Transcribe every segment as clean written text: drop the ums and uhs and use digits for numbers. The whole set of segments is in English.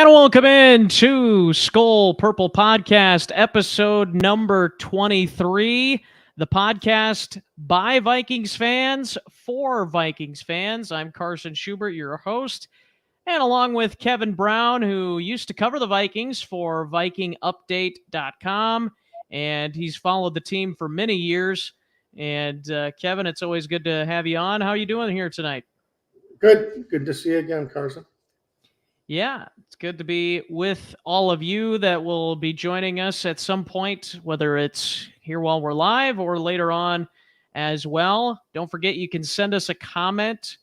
And welcome in to Skol Purple Podcast, episode number 23. The podcast by Vikings fans for Vikings fans. I'm Carson Schubert, your host, and along with Kevin Brown, who used to cover the Vikings for VikingUpdate.com, and he's followed the team for many years. And Kevin, it's always good to have you on. How are you doing here tonight? Good. Good to see you again, Carson. Yeah, it's good to be with all of you that will be joining us at some point, whether it's here while we're live or later on as well. Don't forget, you can send us a comment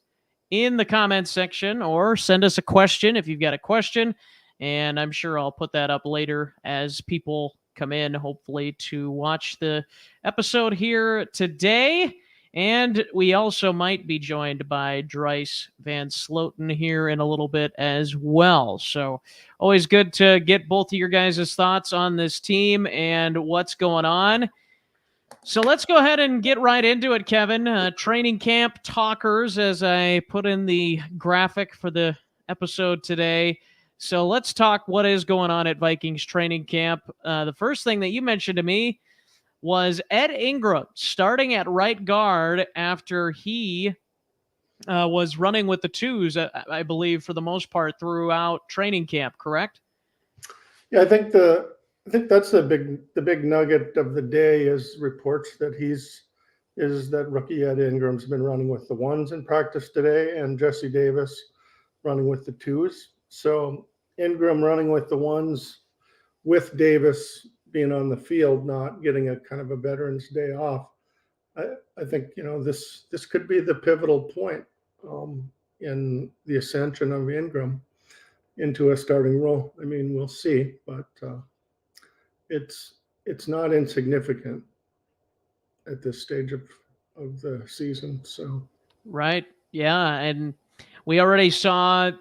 in the comment section or send us a question if you've got a question. And I'm sure I'll put that up later as people come in, hopefully, to watch the episode here today. And we also might be joined by Dryce Van Sloten here in a little bit as well. So always good to get both of your guys' thoughts on this team and what's going on. So let's go ahead and get right into it, Kevin. Training camp talkers, as I put in the graphic for the episode today. So let's talk what is going on at Vikings training camp. The first thing that you mentioned to me was Ed Ingram starting at right guard after he was running with the twos, I believe, for the most part throughout training camp. Correct? Yeah, I think that's the big nugget of the day is reports that that rookie Ed Ingram's been running with the ones in practice today, and Jesse Davis running with the twos. So Ingram running with the ones with Davis being on the field, not getting a kind of a Veterans Day off. I think this could be the pivotal point in the ascension of Ingram into a starting role. I mean, we'll see, but it's not insignificant at this stage of the season. So Right. Yeah, and we already saw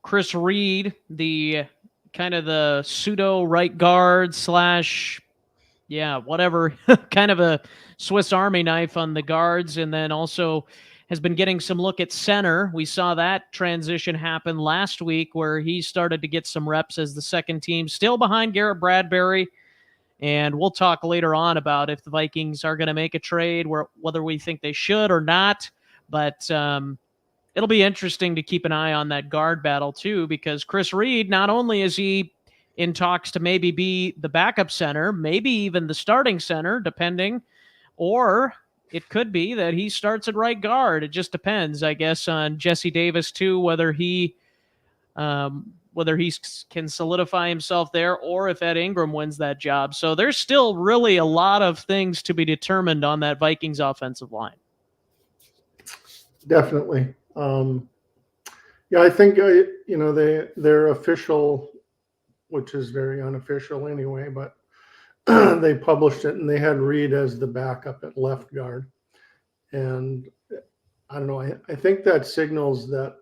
Chris Reed, the kind of the pseudo right guard slash, whatever, kind of a Swiss Army knife on the guards, and then also has been getting some look at center. We saw that transition happen last week where he started to get some reps as the second team, still behind Garrett Bradbury. And we'll talk later on about if the Vikings are going to make a trade, whether we think they should or not. But it'll be interesting to keep an eye on that guard battle too, because Chris Reed, not only is he in talks to maybe be the backup center, maybe even the starting center, depending, or it could be that he starts at right guard. It just depends, I guess, on Jesse Davis too, whether he can solidify himself there or if Ed Ingram wins that job. So there's still really a lot of things to be determined on that Vikings offensive line. Definitely. Yeah, I think their official, which is very unofficial anyway, but they published it and they had Reed as the backup at left guard. And I don't know, I think that signals that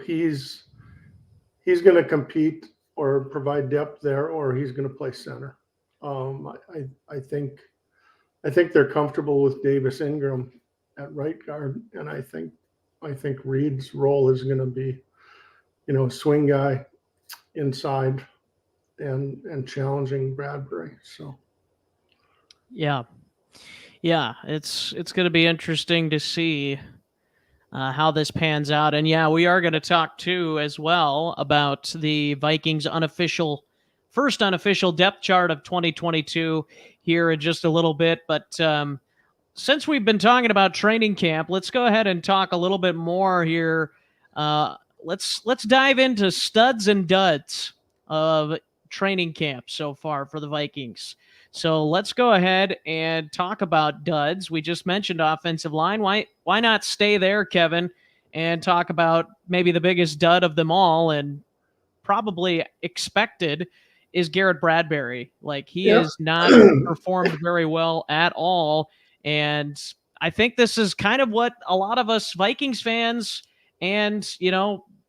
he's going to compete or provide depth there, or he's going to play center. I think they're comfortable with Davis Ingram at right guard, and I think Reed's role is going to be, swing guy inside and challenging Bradbury. So yeah, it's going to be interesting to see how this pans out. And we are going to talk too as well about the Vikings first unofficial depth chart of 2022 here in just a little bit. But since we've been talking about training camp, let's go ahead and talk a little bit more here. Let's dive into studs and duds of training camp so far for the Vikings. So let's go ahead and talk about duds. We just mentioned offensive line. Why not stay there, Kevin, and talk about maybe the biggest dud of them all and probably expected is Garrett Bradbury. Like, he has not performed very well at all. And I think this is kind of what a lot of us Vikings fans and,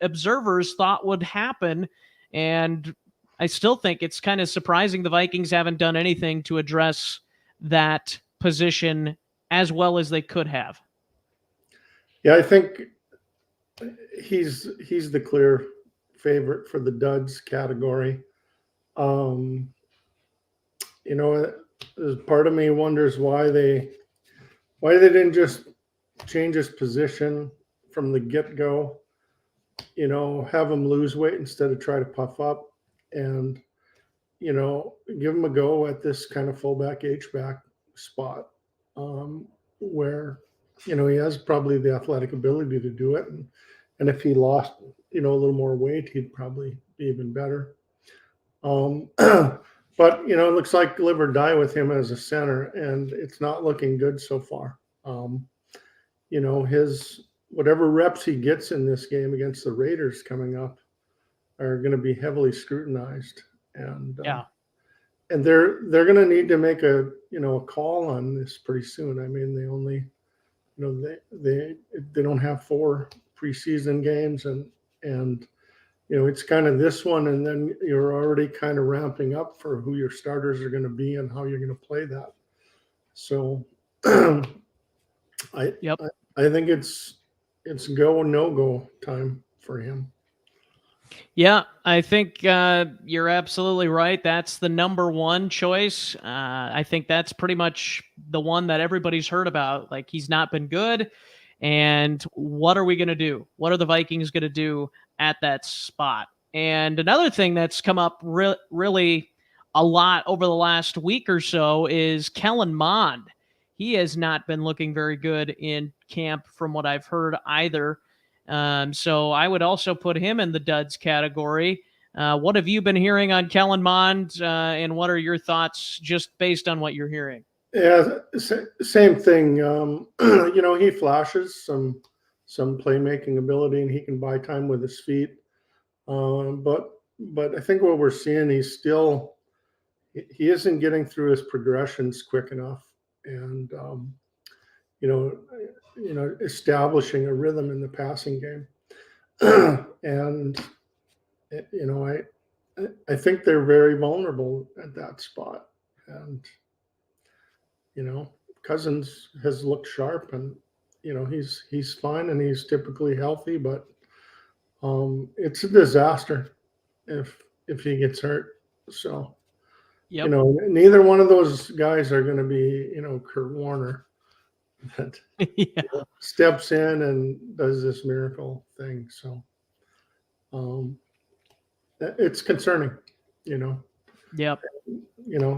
observers thought would happen. And I still think it's kind of surprising the Vikings haven't done anything to address that position as well as they could have. Yeah, I think he's the clear favorite for the duds category. Um, part of me wonders why they didn't just change his position from the get go. Have him lose weight instead of try to puff up, and give him a go at this kind of fullback H back spot, where he has probably the athletic ability to do it, and if he lost a little more weight, he'd probably be even better. But it looks like live or die with him as a center, and it's not looking good so far. His whatever reps he gets in this game against the Raiders coming up are going to be heavily scrutinized, and Yeah. and they're going to need to make a call on this pretty soon. I mean, they only they don't have 4 preseason games, and it's kind of this one, and then you're already kind of ramping up for who your starters are going to be and how you're going to play that. So I Yep. I think it's go no go time for him. Yeah, I think you're absolutely right. That's the number one choice. I think that's pretty much the one that everybody's heard about. Like, he's not been good. And what are we going to do? What are the Vikings going to do at that spot? And another thing that's come up really a lot over the last week or so is Kellen Mond. He has not been looking very good in camp from what I've heard either. So I would also put him in the duds category. What have you been hearing on Kellen Mond, and what are your thoughts just based on what you're hearing? Yeah, same thing. He flashes some playmaking ability, and he can buy time with his feet. But I think what we're seeing, he isn't getting through his progressions quick enough, and establishing a rhythm in the passing game. And I think they're very vulnerable at that spot, and Cousins has looked sharp, and he's fine, and he's typically healthy, but it's a disaster if he gets hurt. So Yep. neither one of those guys are going to be Kurt Warner that Yeah. steps in and does this miracle thing. So it's concerning. Yep.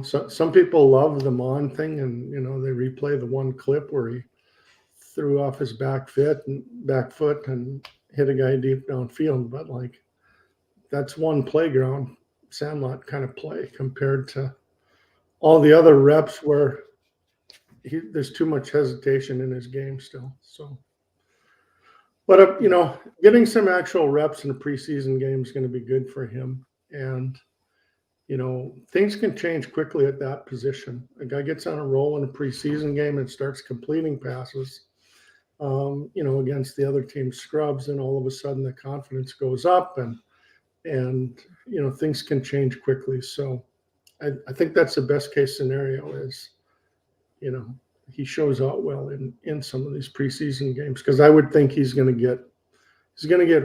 So some people love the Mon thing, and they replay the one clip where he threw off his back foot and hit a guy deep downfield. But that's one playground sandlot kind of play compared to all the other reps where there's too much hesitation in his game still. So, but getting some actual reps in a preseason game is going to be good for him, and things can change quickly at that position. A guy gets on a roll in a preseason game and starts completing passes, against the other team's scrubs, and all of a sudden the confidence goes up, and things can change quickly. So I think that's the best case scenario is, he shows out well in some of these preseason games, because I would think he's going to get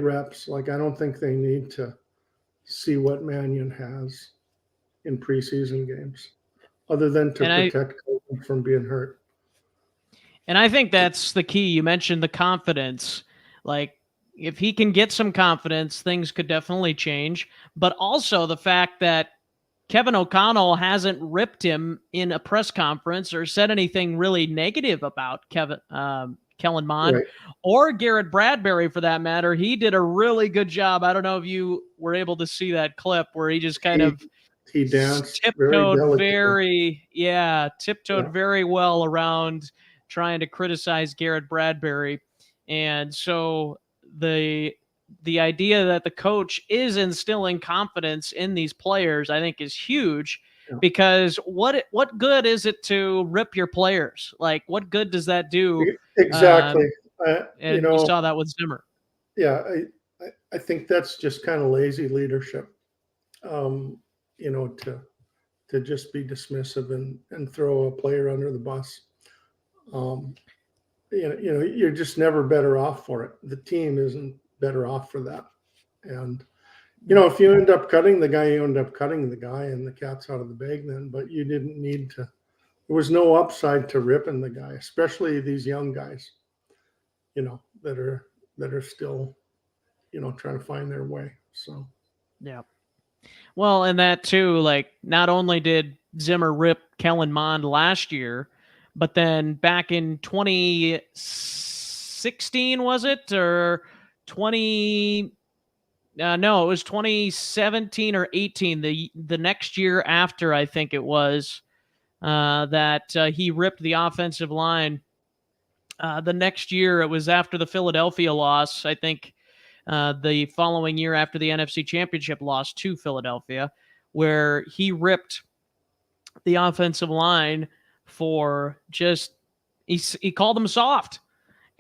reps. I don't think they need to see what Mannion has in preseason games, other than to protect him from being hurt. And I think that's the key. You mentioned the confidence. If he can get some confidence, things could definitely change. But also the fact that Kevin O'Connell hasn't ripped him in a press conference or said anything really negative about Kellen Mond, Right. or Garrett Bradbury for that matter. He did a really good job. I don't know if you were able to see that clip where he just kind of he danced tiptoed very very well around trying to criticize Garrett Bradbury. And so the idea that the coach is instilling confidence in these players, I think, is huge. Yeah. Because what good is it to rip your players? What good does that do? Exactly. And you saw that with Zimmer. Yeah, I think that's just kind of lazy leadership. To just be dismissive and throw a player under the bus. You're just never better off for it. The team isn't better off for that. And if you end up cutting the guy, you end up cutting the guy, and the cat's out of the bag then. But you didn't need to. There was no upside to ripping the guy, especially these young guys, that are still, trying to find their way. So Yeah. Well, and that too, like, not only did Zimmer rip Kellen Mond last year, but then back in 2016, was it? Or 20 no, it was 2017 or 18, the next year after, I think it was, that he ripped the offensive line. The next year, it was after the Philadelphia loss, I think, the following year after the NFC Championship loss to Philadelphia, where he ripped the offensive line for just he called them soft.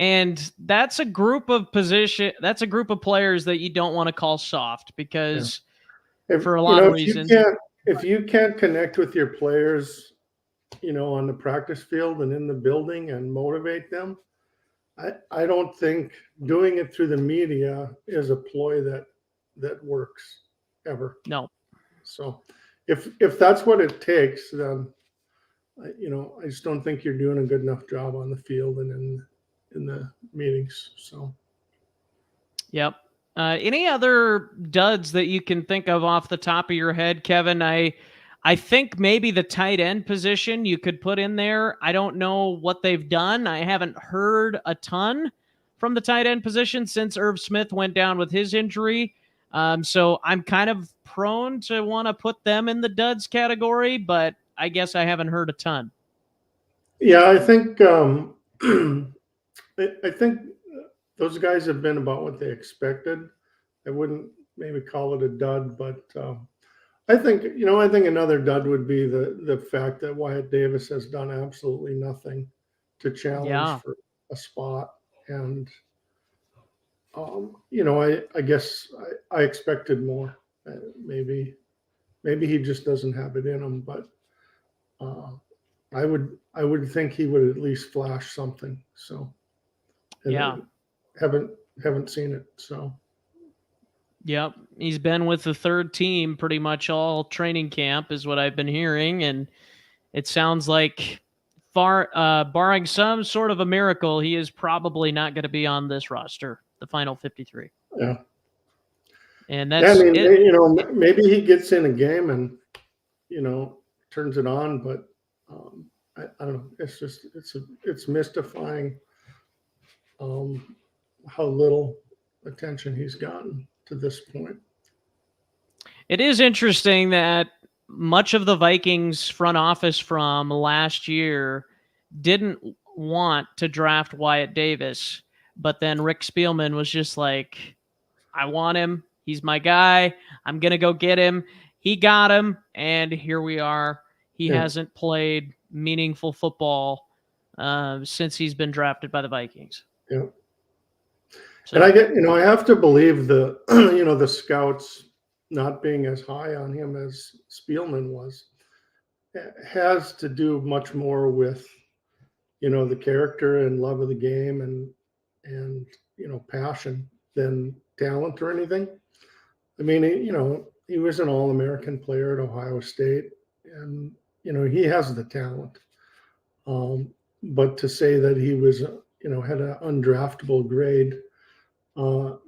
And that's a group of players that you don't want to call soft because for a lot of reasons. If you can't connect with your players, on the practice field and in the building and motivate them, I don't think doing it through the media is a ploy that works ever. No. So if that's what it takes, then I just don't think you're doing a good enough job on the field and in the meetings. So Yep. Any other duds that you can think of off the top of your head, Kevin? I think maybe the tight end position you could put in there. I don't know what they've done. I haven't heard a ton from the tight end position since Irv Smith went down with his injury. So I'm kind of prone to want to put them in the duds category, but I guess I haven't heard a ton. Yeah, I think I think those guys have been about what they expected. I wouldn't maybe call it a dud, but I think another dud would be the fact that Wyatt Davis has done absolutely nothing to challenge for a spot. And I guess I expected more. Maybe he just doesn't have it in him, but I would think he would at least flash something. So haven't seen it. So yep, he's been with the third team pretty much all training camp, is what I've been hearing, and it sounds like barring some sort of a miracle, he is probably not going to be on this roster, the final 53. Yeah. And that's maybe he gets in a game and turns it on, but I don't know. It's just it's mystifying how little attention he's gotten to this point. It is interesting that much of the Vikings front office from last year didn't want to draft Wyatt Davis, but then Rick Spielman was just like, I want him. He's my guy. I'm going to go get him. He got him, and here we are. He hasn't played meaningful football since he's been drafted by the Vikings. Yeah. So, and I have to believe the scouts not being as high on him as Spielman was has to do much more with, the character and love of the game and passion than talent or anything. I mean, he was an All-American player at Ohio State, and he has the talent. But to say that he was, had an undraftable grade,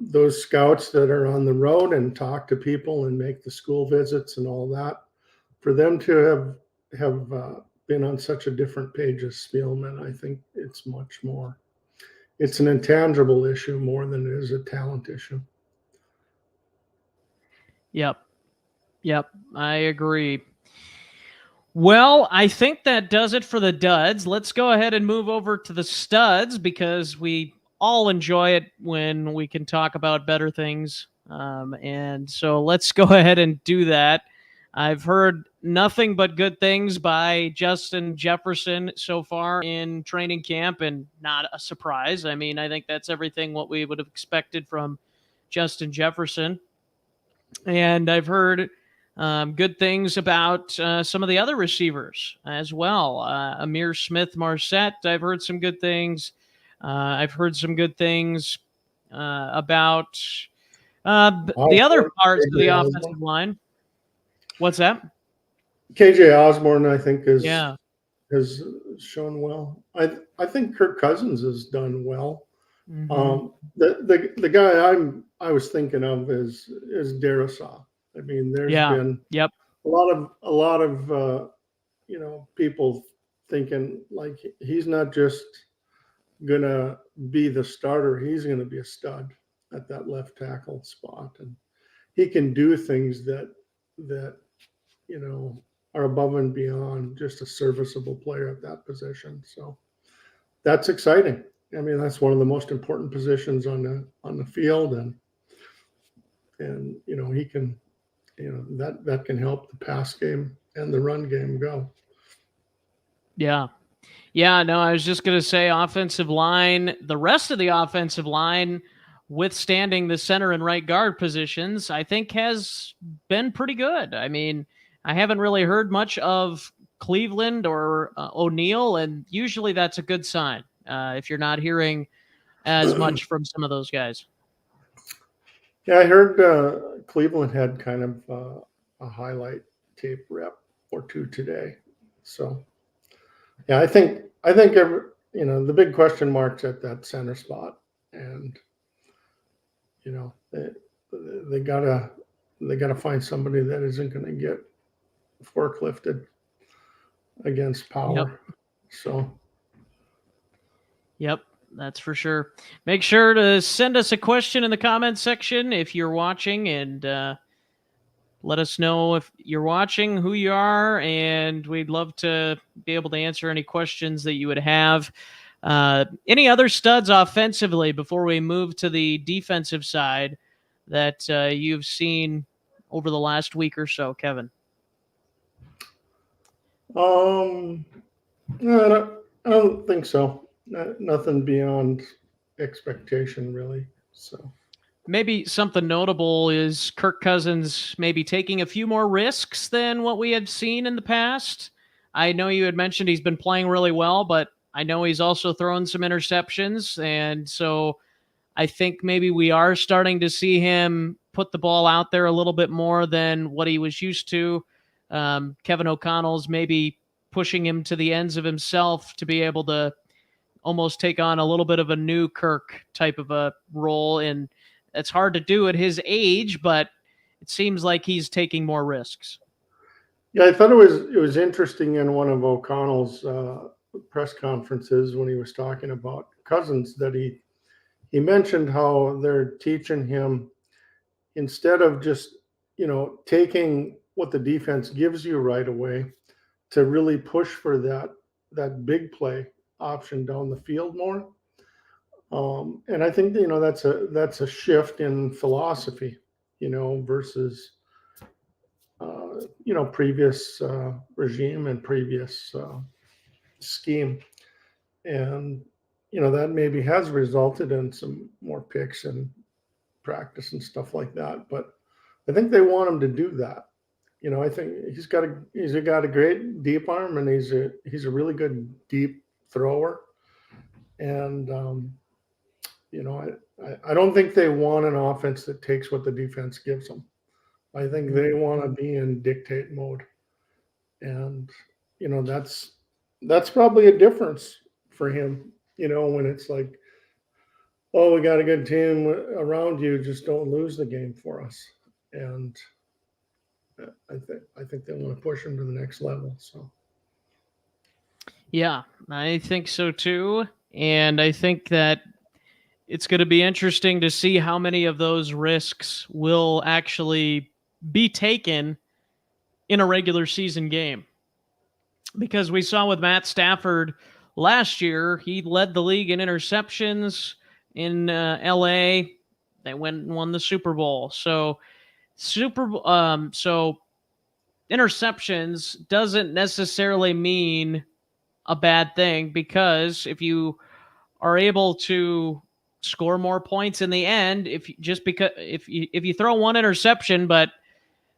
those scouts that are on the road and talk to people and make the school visits and all that, for them to have been on such a different page as Spielman, I think it's much more. It's an intangible issue more than it is a talent issue. Yep, I agree. Well, I think that does it for the duds. Let's go ahead and move over to the studs because we all enjoy it when we can talk about better things. And so let's go ahead and do that. I've heard nothing but good things by Justin Jefferson so far in training camp, and not a surprise. I mean, I think that's everything what we would have expected from Justin Jefferson. And I've heard good things about some of the other receivers as well. Amir Smith-Marset, I've heard some good things. I've heard some good things about the other Osborne, parts of the KJ offensive Osborne. line. What's that? KJ Osborne, I think, Yeah. has shown well. I think Kirk Cousins has done well. Mm-hmm. The guy I was thinking of is Darisaw. I mean, there's Yeah. been Yep. a lot of people thinking like he's not just gonna be the starter, he's gonna be a stud at that left tackle spot, and he can do things that you know are above and beyond just a serviceable player at that position. So that's exciting. I mean, that's one of the most important positions on the field, and he can that can help the pass game and the run game go. Yeah. Yeah, no, I was just going to say offensive line, the rest of the offensive line, withstanding the center and right guard positions, I think has been pretty good. I mean, I haven't really heard much of Cleveland or O'Neal, and usually that's a good sign if you're not hearing as much from some of those guys. Yeah, I heard Cleveland had kind of a highlight tape rep or two today. So yeah, I think the big question marks at that center spot, and you know they, they gotta find somebody that isn't going to get forklifted against Yep. power. So Yep, that's for sure. Make sure to send us a question in the comments section if you're watching, and let us know if you're watching, who you are, and we'd love to be able to answer any questions that you would have. Any other studs offensively before we move to the defensive side that you've seen over the last week or so, Kevin? no, I don't think so. Nothing beyond expectation, really. So Maybe something notable is Kirk Cousins maybe taking a few more risks than what we had seen in the past. I know you had mentioned he's been playing really well, but I know he's also thrown some interceptions. And so I think maybe we are starting to see him put the ball out there a little bit more than what he was used to. Kevin O'Connell's maybe pushing him to the ends of himself to be able to almost take on a little bit of a new Kirk type of a role. And it's hard to do at his age, but it seems like he's taking more risks. yeah, I thought it was interesting in one of O'Connell's press conferences when he was talking about Cousins that he mentioned how they're teaching him, instead of just taking what the defense gives you right away, to really push for that big play option down the field more. And I think that's a shift in philosophy, versus previous regime and previous scheme, and that maybe has resulted in some more picks and practice and stuff like that. But I think they want him to do that. I think he's got a great deep arm, and he's a really good deep thrower. And I don't think they want an offense that takes what the defense gives them. I think they want to be in dictate mode, and that's probably a difference for him. When it's like, oh, we got a good team around you, just don't lose the game for us. And I think they want to push him to the next level. So Yeah, I think so too. And I think that it's going to be interesting to see how many of those risks will actually be taken in a regular season game. Because we saw with Matt Stafford last year, he led the league in interceptions in LA. They went and won the Super Bowl. So interceptions doesn't necessarily mean a bad thing, because if you are able to score more points in the end, if you throw one interception, but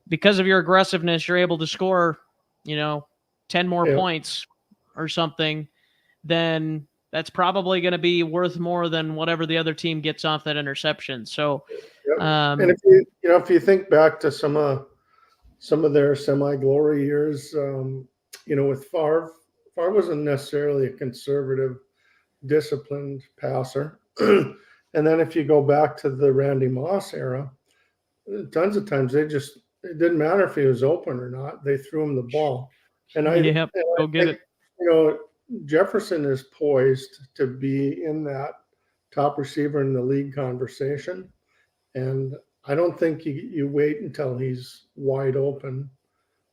because of your aggressiveness you're able to score, 10 more yeah, points or something, then that's probably going to be worth more than whatever the other team gets off that interception. So, Yep. And if you think back to some of their semi-glory years, with Favre wasn't necessarily a conservative, disciplined passer. And then if you go back to the Randy Moss era, tons of times it didn't matter if he was open or not. They threw him the ball. And I yep, go get think, it. Jefferson is poised to be in that top receiver in the league conversation. And I don't think you wait until he's wide open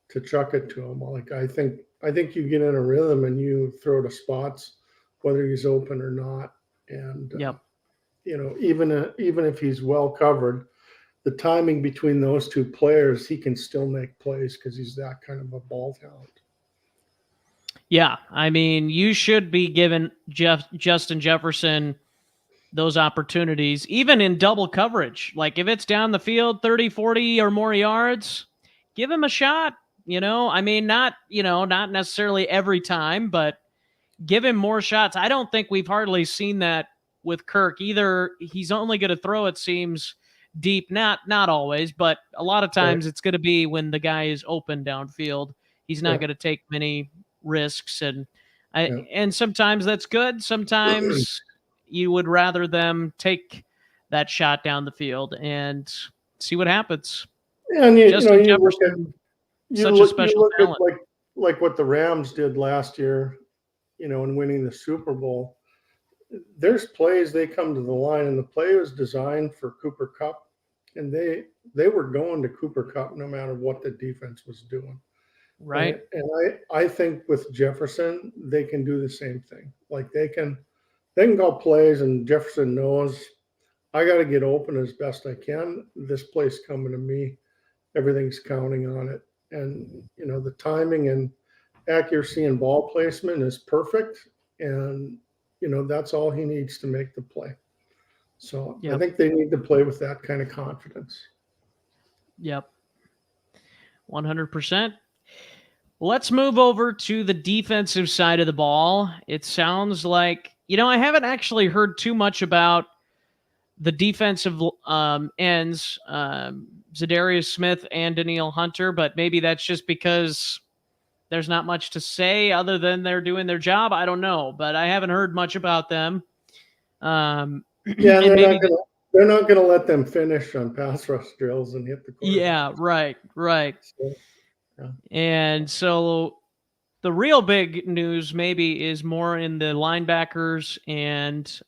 to chuck it to him. Like I think you get in a rhythm and you throw to spots, whether he's open or not. And Yep. even if he's well covered, the timing between those two players, he can still make plays because he's that kind of a ball talent. Yeah, I mean, you should be giving Justin Jefferson those opportunities, even in double coverage. Like if it's down the field 30, 40 or more yards, give him a shot. I mean, not necessarily every time, but give him more shots. I don't think we've hardly seen that with Kirk either. He's only going to throw, it seems, deep. Not always, but a lot of times it's going to be when the guy is open downfield. He's not going to take many risks, and sometimes that's good. Sometimes you would rather them take that shot down the field and see what happens. And Justin you look Jefferson, at such a special talent. like what the Rams did last year, in winning the Super Bowl. There's plays they come to the line, and the play was designed for Cooper Kupp, and they were going to Cooper Kupp no matter what the defense was doing. Right. And I think with Jefferson, they can do the same thing. Like they can call plays, and Jefferson knows I got to get open as best I can. This play's coming to me. Everything's counting on it. And, the timing and accuracy and ball placement is perfect. And, that's all he needs to make the play. So I think they need to play with that kind of confidence. Yep. 100%. Let's move over to the defensive side of the ball. It sounds like, I haven't actually heard too much about the defensive ends, Zadarius Smith and Danielle Hunter, but maybe that's just because there's not much to say other than they're doing their job. I don't know, but I haven't heard much about them. Yeah, they're not going to let them finish on pass rush drills and hit the quarterback. Yeah, right. So, and so the real big news maybe is more in the linebackers and,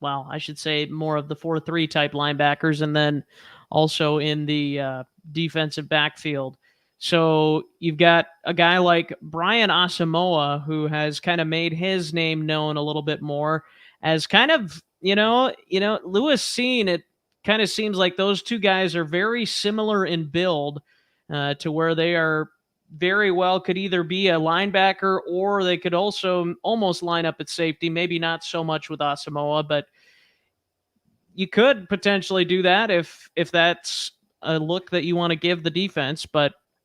I should say more of the 4-3 type linebackers, and then also in the defensive backfield. So you've got a guy like Brian Asamoah, who has kind of made his name known a little bit more as kind of, Lewis Cine, it kind of seems like those two guys are very similar in build to where they are very well could either be a linebacker or they could also almost line up at safety. Maybe not so much with Asamoah, but you could potentially do that if that's a look that you want to give the defense,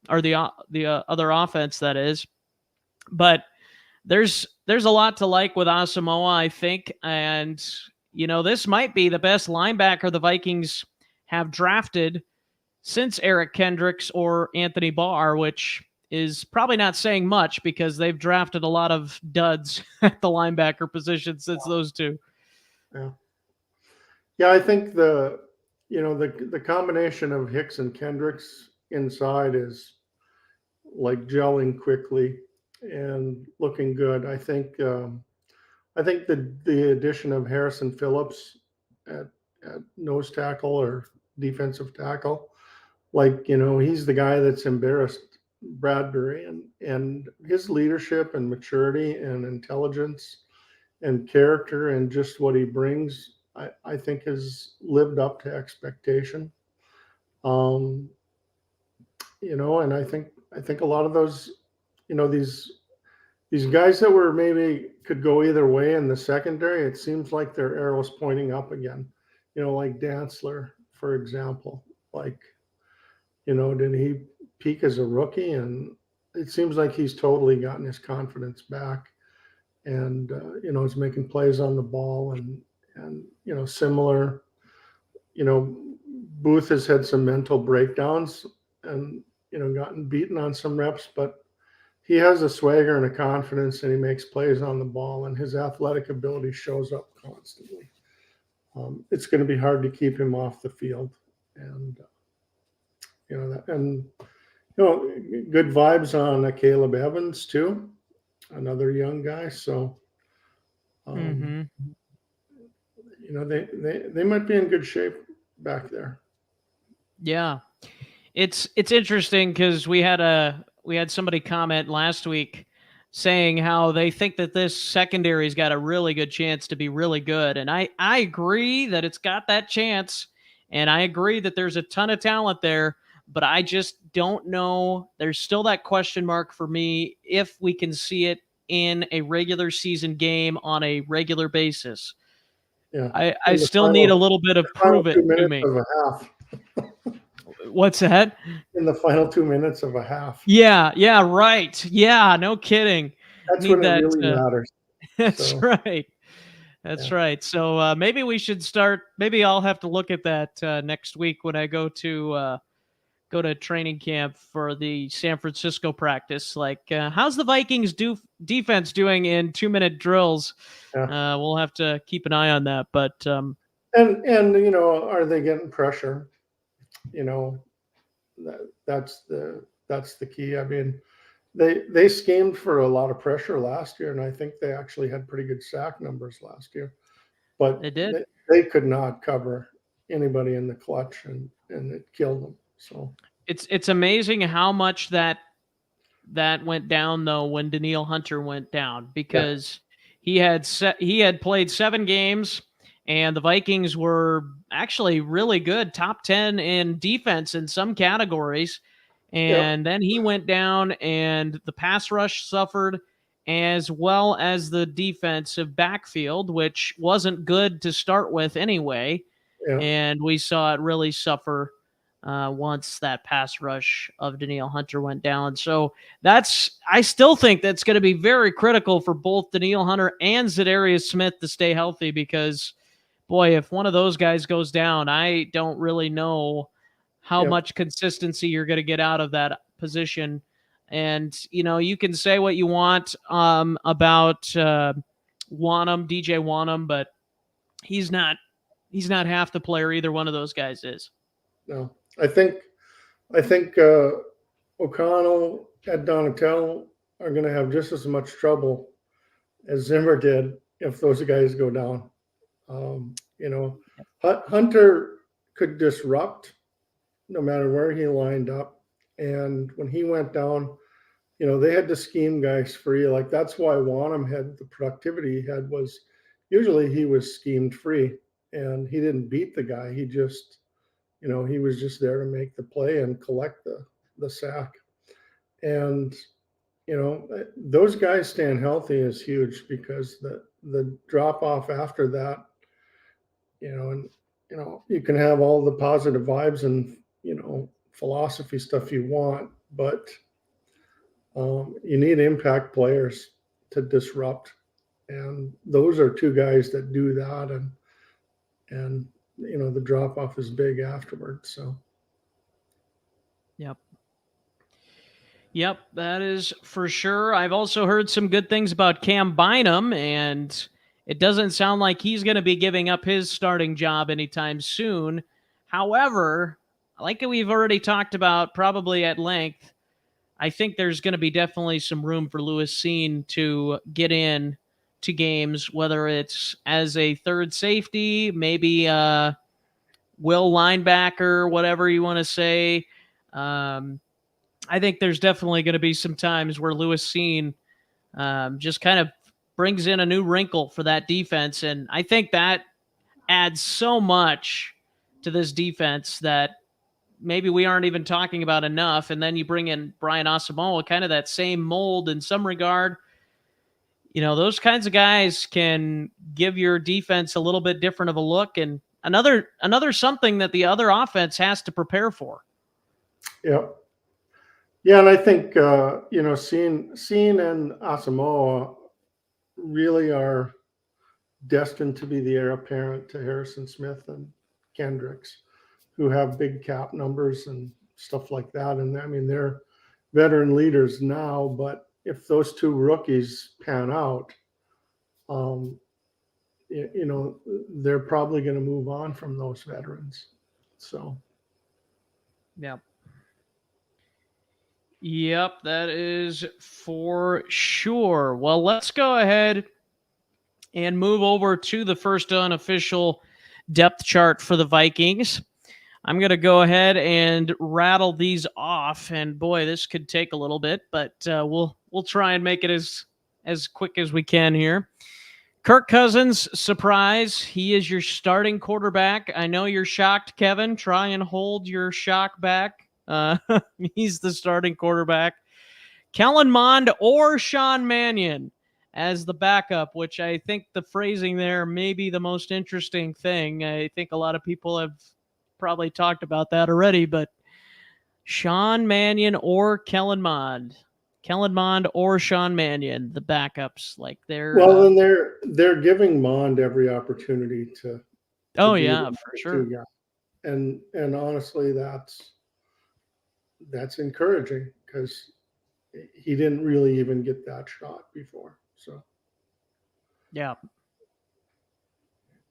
or the other offense, that is. But there's a lot to like with Asamoah, I think, and this might be the best linebacker the Vikings have drafted since Eric Kendricks or Anthony Barr, which is probably not saying much because they've drafted a lot of duds at the linebacker position since those two. Yeah, I think the combination of Hicks and Kendricks inside is like gelling quickly and looking good. I think the addition of Harrison Phillips at nose tackle or defensive tackle, he's the guy that's embarrassed Bradbury, and his leadership and maturity and intelligence and character and just what he brings, I think has lived up to expectation. And I think a lot of those, these guys that were maybe could go either way in the secondary, it seems like their arrow's pointing up again. Like Dantzler, for example. Did he peak as a rookie? And it seems like he's totally gotten his confidence back. and is making plays on the ball, and similar. Booth has had some mental breakdowns and gotten beaten on some reps, but he has a swagger and a confidence, and he makes plays on the ball, and his athletic ability shows up constantly. It's going to be hard to keep him off the field, and good vibes on Caleb Evans too, another young guy. So, they might be in good shape back there. Yeah, it's interesting because we had somebody comment last week saying how they think that this secondary's got a really good chance to be really good, and I agree that it's got that chance, and I agree that there's a ton of talent there, but I just don't know. There's still that question mark for me if we can see it in a regular season game on a regular basis. Yeah, I still need a little bit of final prove it 2 to minutes me. of a half. What's that? In the final 2 minutes of a half. Yeah, right. Yeah, no kidding. That's Need when it that. really matters. That's So, right. That's yeah. right. So maybe we should start. Maybe I'll have to look at that next week when I go to training camp for the San Francisco practice. Like, how's the Vikings defense doing in 2-minute drills? Yeah. We'll have to keep an eye on that. But And are they getting pressure? That's the key. I mean, they schemed for a lot of pressure last year, and I think they actually had pretty good sack numbers last year. But they did. They could not cover anybody in the clutch, and it killed them. So it's amazing how much that went down though when Danielle Hunter went down, because he had played 7 games, and the Vikings were actually really good, top 10 in defense in some categories. And then he went down, and the pass rush suffered, as well as the defensive backfield, which wasn't good to start with anyway. Yeah. And we saw it really suffer once that pass rush of Danielle Hunter went down. So I still think that's going to be very critical for both Danielle Hunter and Za'Darius Smith to stay healthy, because, boy, if one of those guys goes down, I don't really know how much consistency you're going to get out of that position. And, you can say what you want about DJ Wanham, but he's not half the player either one of those guys is. No, I think O'Connell and Donatello are going to have just as much trouble as Zimmer did if those guys go down. Hunter could disrupt no matter where he lined up, and when he went down, they had to scheme guys free. Like, that's why Wanham had the productivity he had, was usually he was schemed free, and he didn't beat the guy. He just, he was just there to make the play and collect the sack. And those guys staying healthy is huge, because the drop off after that, and you can have all the positive vibes and philosophy stuff you want, but you need impact players to disrupt, and those are 2 guys that do that, and the drop off is big afterwards. So Yep, that is for sure. I've also heard some good things about Cam Bynum, and it doesn't sound like he's going to be giving up his starting job anytime soon. However, like we've already talked about probably at length, I think there's going to be definitely some room for Lewis Cine to get in to games, whether it's as a third safety, maybe will linebacker, whatever you want to say. I think there's definitely going to be some times where Lewis Cine just kind of brings in a new wrinkle for that defense. And I think that adds so much to this defense that maybe we aren't even talking about enough. And then you bring in Brian Asamoah, kind of that same mold in some regard. Those kinds of guys can give your defense a little bit different of a look, and another something that the other offense has to prepare for. Yeah, and I think Cine and Asamoah really are destined to be the heir apparent to Harrison Smith and Kendricks, who have big cap numbers and stuff like that. And I mean, they're veteran leaders now, but if those two rookies pan out, um, they're probably going to move on from those veterans. So, Yeah. Yep, that is for sure. Well, let's go ahead and move over to the first unofficial depth chart for the Vikings. I'm going to go ahead and rattle these off, and boy, this could take a little bit, but we'll try and make it as quick as we can here. Kirk Cousins, surprise. He is your starting quarterback. I know you're shocked, Kevin. Try and hold your shock back. He's the starting quarterback. Kellen Mond or Sean Mannion as the backup, which I think the phrasing there may be the most interesting thing. I think a lot of people have probably talked about that already, but Sean Mannion or Kellen Mond. Kellen Mond or Sean Mannion, the backups, like they're well, and they're giving Mond every opportunity to oh be yeah, the for sure. two guy, and honestly, that's encouraging because he didn't really even get that shot before. So, Yeah.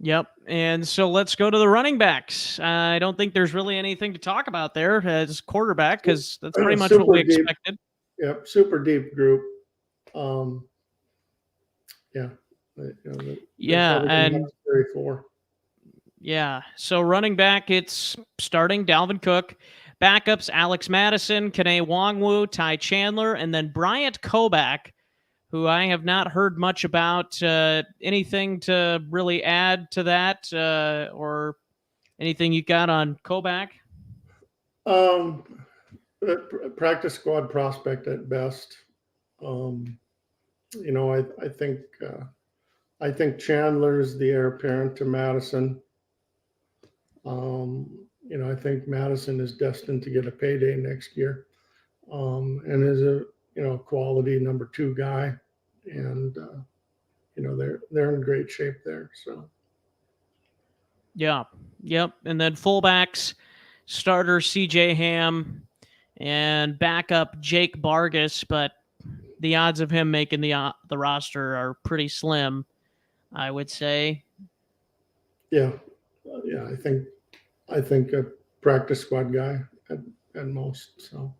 Yep. And so let's go to the running backs. I don't think there's really anything to talk about there as quarterback because that's pretty much what we super deep, expected. yep, super deep group. Yeah, Yeah, and very four. yeah. So running back, it's starting Dalvin Cook. Backups, Alex Madison, Kene Wongwu, Ty Chandler, and then Bryant Koback, who I have not heard much about. Anything to really add to that or anything you got on Koback? Um, practice squad prospect at best. I think Chandler's the heir apparent to Madison. I think Madison is destined to get a payday next year, and is a quality number two guy, and they're in great shape there. So Yeah. Yep. And then fullbacks, starter CJ Ham and backup Jake Bargas, but the odds of him making the roster are pretty slim, I would say. yeah, I think a practice squad guy at most. So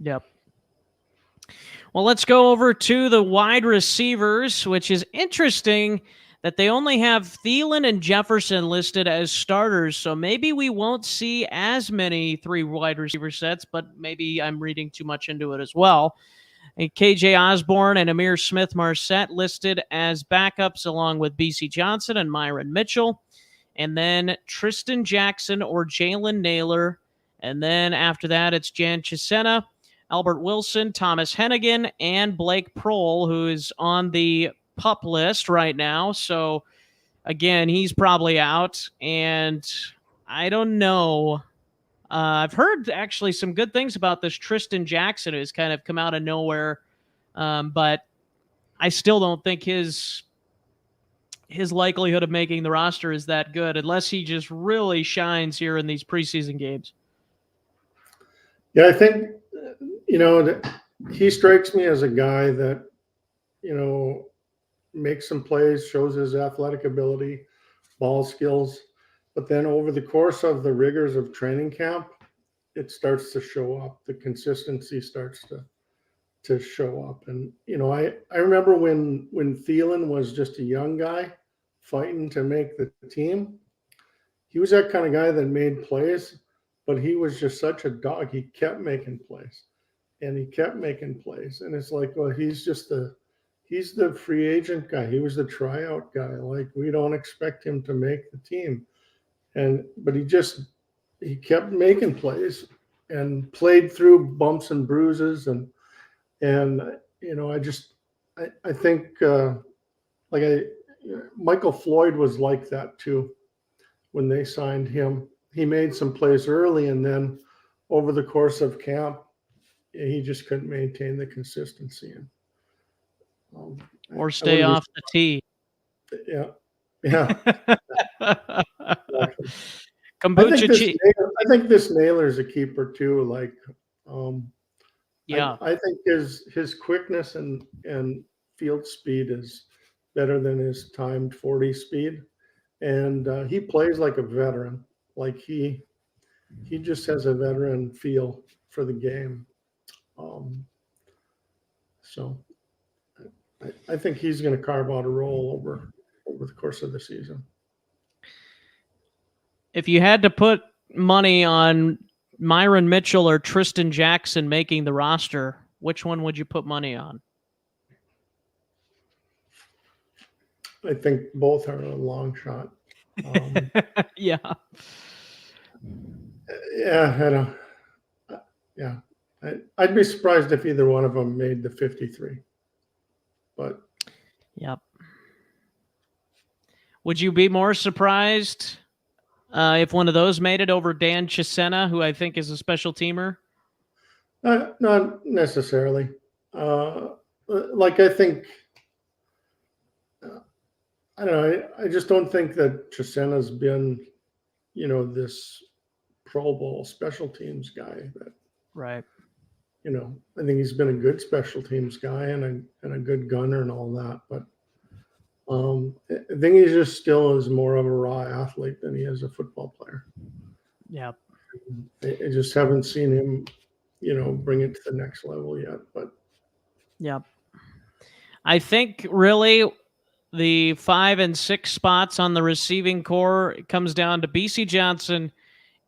Yep. Well, let's go over to the wide receivers, which is interesting that they only have Thielen and Jefferson listed as starters. So maybe we won't see as many three wide receiver sets, but maybe I'm reading too much into it as well. And KJ Osborne and Amir Smith Marset listed as backups along with BC Johnson and Myron Mitchell. And then Tristan Jackson or Jalen Naylor. And then after that, it's Jan Chisena, Albert Wilson, Thomas Hennigan, and Blake Prohl, who is on the PUP list right now. So, again, he's probably out. And I don't know. I've heard actually some good things about this Tristan Jackson, who's kind of come out of nowhere. But I still don't think his likelihood of making the roster is that good unless he just really shines here in these preseason games. yeah, I think he strikes me as a guy that makes some plays, shows his athletic ability, ball skills, but then over the course of the rigors of training camp, it starts to show up. The consistency starts to show up. And I remember when Thielen was just a young guy fighting to make the team, he was that kind of guy that made plays, but he was just such a dog. He kept making plays and he kept making plays. And it's like, well, he's the free agent guy. He was the tryout guy. Like, we don't expect him to make the team. But he kept making plays and played through bumps and bruises. And I think Michael Floyd was like that too when they signed him. He made some plays early, and then over the course of camp, he just couldn't maintain the consistency. And Um, Or I stay wouldn't off the tee. be, yeah, yeah. Exactly. Kombucha cheese. I think this Naylor's a keeper too. Like, um, Yeah. I think his quickness and field speed is better than his timed 40 speed, and he plays like a veteran. Like he just has a veteran feel for the game. Um, so I think he's going to carve out a role over the course of the season. If you had to put money on Myron Mitchell or Tristan Jackson making the roster, which one would you put money on? I think both are a long shot. Yeah. Yeah, I don't. Yeah, I'd be surprised if either one of them made the 53. But Yep. Would you be more surprised if one of those made it over Dan Chisena, who I think is a special teamer? not necessarily. Like I think, I don't know. I just don't think that Chisena's been, this Pro Bowl special teams guy. That Right. I think he's been a good special teams guy and a good gunner and all that. But I think he just still is more of a raw athlete than he is a football player. Yep. I just haven't seen him, bring it to the next level yet. But Yep. I think really the 5 and 6 spots on the receiving core comes down to BC Johnson,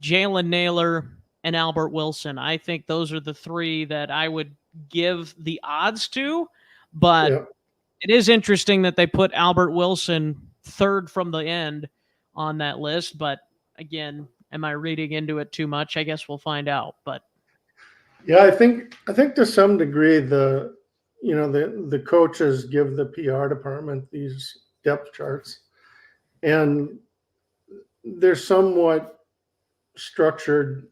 Jalen Naylor, and Albert Wilson. I think those are the three that I would give the odds to, but yeah, it is interesting that they put Albert Wilson third from the end on that list. But again, am I reading into it too much? I guess we'll find out. But yeah, I think to some degree the coaches give the PR department these depth charts, and they're somewhat structured,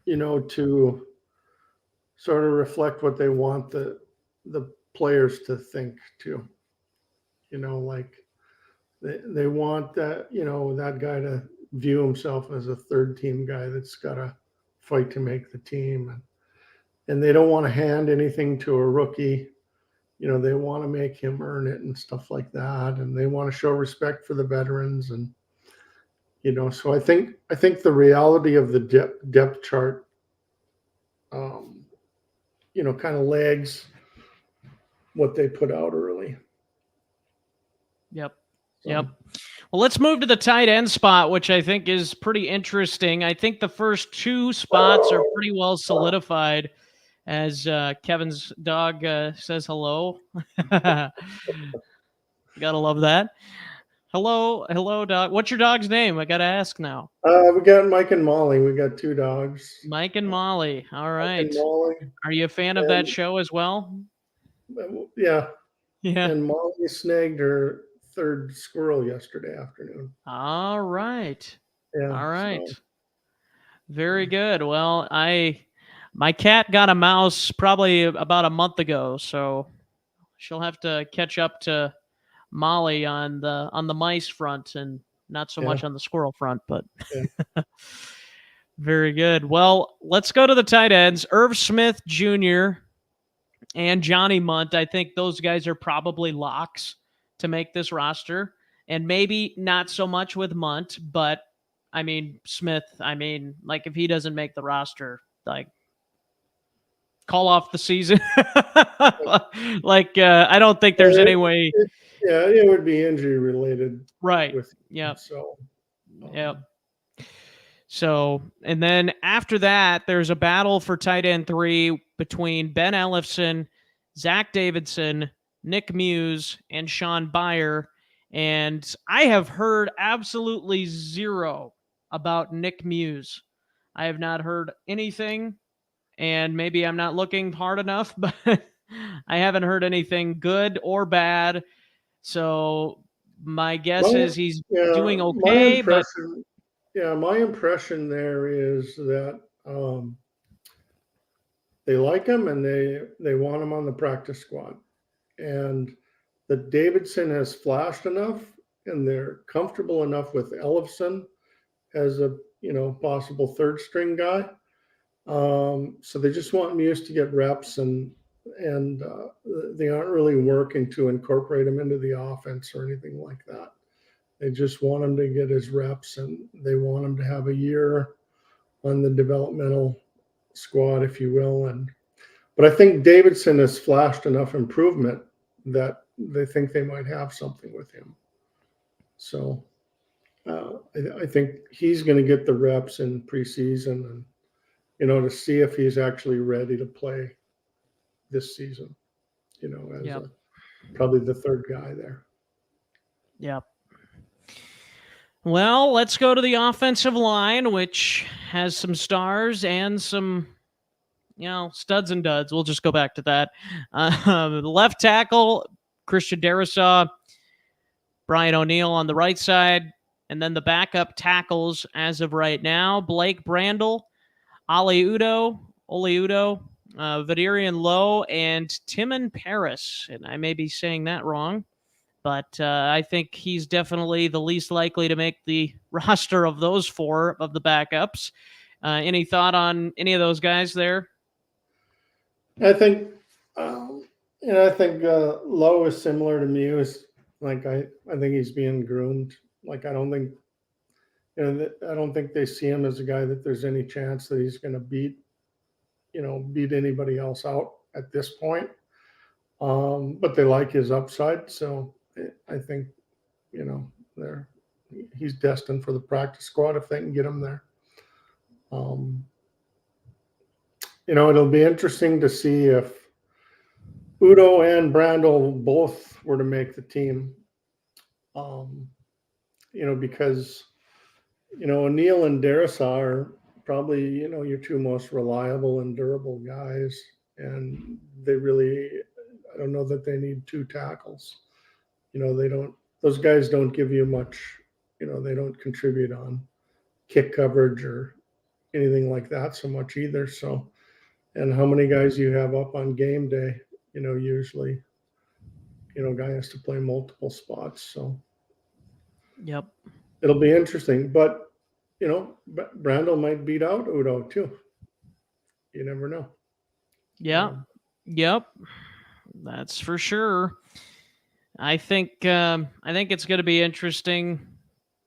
to sort of reflect what they want the players to think too. Like they want that guy to view himself as a third team guy that's got to fight to make the team, and they don't want to hand anything to a rookie. They want to make him earn it and stuff like that, and they want to show respect for the veterans, and so I think the reality of the depth chart, kind of lags what they put out early. yep. So, Yep. Well, let's move to the tight end spot, which I think is pretty interesting. I think the first two spots are pretty well solidified, as Kevin's dog says hello. Gotta love that. Hello, dog. What's your dog's name? I gotta ask now. we got Mike and Molly. We got two dogs. Mike and Molly. All Mike right. and Molly, Are you a fan of that show as well? yeah. Yeah. And Molly snagged her third squirrel yesterday afternoon. All right. Yeah. All right. So, Very good. Well, my cat got a mouse probably about a month ago, so she'll have to catch up to Molly on the mice front and not so much on the squirrel front, but yeah. very good. Well, let's go to the tight ends. Irv Smith Jr. and Johnny Munt. I think those guys are probably locks to make this roster, and maybe not so much with Munt, but I mean Smith. I mean, like if he doesn't make the roster, like call off the season. I don't think there's any way. It would be injury related. Right. With Yep. So. Yep. So, and then after that, there's a battle for tight end 3 between Ben Ellefson, Zach Davidson, Nick Muse, and Sean Byer. And I have heard absolutely zero about Nick Muse. I have not heard anything, and maybe I'm not looking hard enough, but I haven't heard anything good or bad. So my guess is he's doing okay, but my impression there is that they like him and they want him on the practice squad. and that Davidson has flashed enough, and they're comfortable enough with Ellefson as a possible third string guy. So they just want Muse to get reps, and they aren't really working to incorporate him into the offense or anything like that. They just want him to get his reps, and they want him to have a year on the developmental squad, if you will. But I think Davidson has flashed enough improvement that they think they might have something with him. So I think he's going to get the reps in preseason, and to see if he's actually ready to play this season. As Yep. probably the third guy there. Yep. Well, let's go to the offensive line, which has some stars and some, studs and duds. We'll just go back to that. Left tackle, Christian Darasaw, Brian O'Neill on the right side, and then the backup tackles as of right now, Blake Brandel, Ole Udo, Vadirian Lowe, and Timon Paris. And I may be saying that wrong, but I think he's definitely the least likely to make the roster of those four of the backups. Any thought on any of those guys there? I think, I think Lowe is similar to Muse. Like I think he's being groomed. Like I don't think, I don't think they see him as a guy that there's any chance that he's going to beat anybody else out at this point. But they like his upside, so I think, they're he's destined for the practice squad if they can get him there. It'll be interesting to see if Udo and Brandel both were to make the team. Because O'Neill and Darasaw are probably your two most reliable and durable guys, and I don't know that they need two tackles. They don't. Those guys don't give you much. They don't contribute on kick coverage or anything like that so much either. So, and how many guys you have up on game day? Usually, guy has to play multiple spots. So, Yep. It'll be interesting, but Brandel might beat out Udo too. You never know. Yeah. Yep. That's for sure. I think it's going to be interesting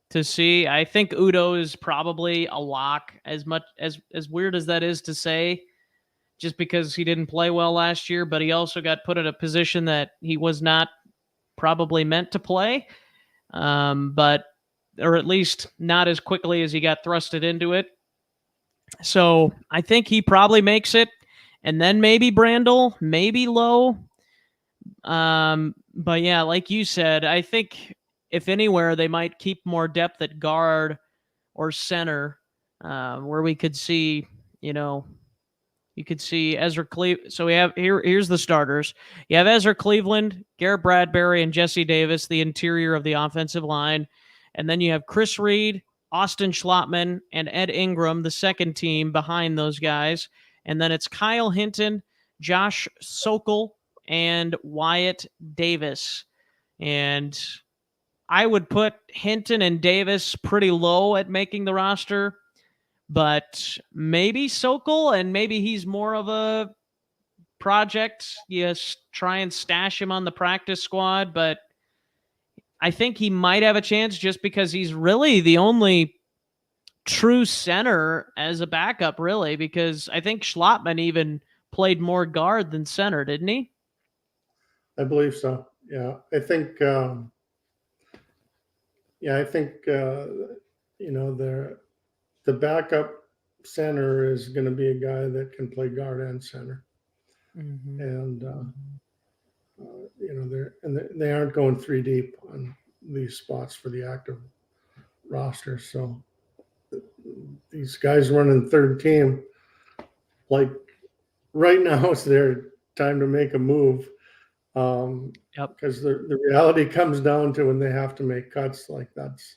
to see. I think Udo is probably a lock, as much as weird as that is to say, just because he didn't play well last year, but he also got put in a position that he was not probably meant to play. But or at least not as quickly as he got thrusted into it. So I think he probably makes it, and then maybe Brandel, maybe Lowe. But yeah, like you said, I think if anywhere they might keep more depth at guard or center, where we could see, you could see Ezra Cleveland. So we have here's the starters. You have Ezra Cleveland, Garrett Bradbury, and Jesse Davis, the interior of the offensive line. And then you have Chris Reed, Austin Schlottman, and Ed Ingram, the second team behind those guys. And then it's Kyle Hinton, Josh Sokol, and Wyatt Davis. And I would put Hinton and Davis pretty low at making the roster, but maybe Sokol, and maybe he's more of a project. Yes, try and stash him on the practice squad, but I think he might have a chance just because he's really the only true center as a backup, really, because I think Schlottman even played more guard than center, didn't he? I believe so. Yeah, I think. I think the backup center is going to be a guy that can play guard and center, and they aren't going three deep on these spots for the active roster. So these guys running third team, like right now, is their time to make a move. Because the reality comes down to when they have to make cuts, like that's,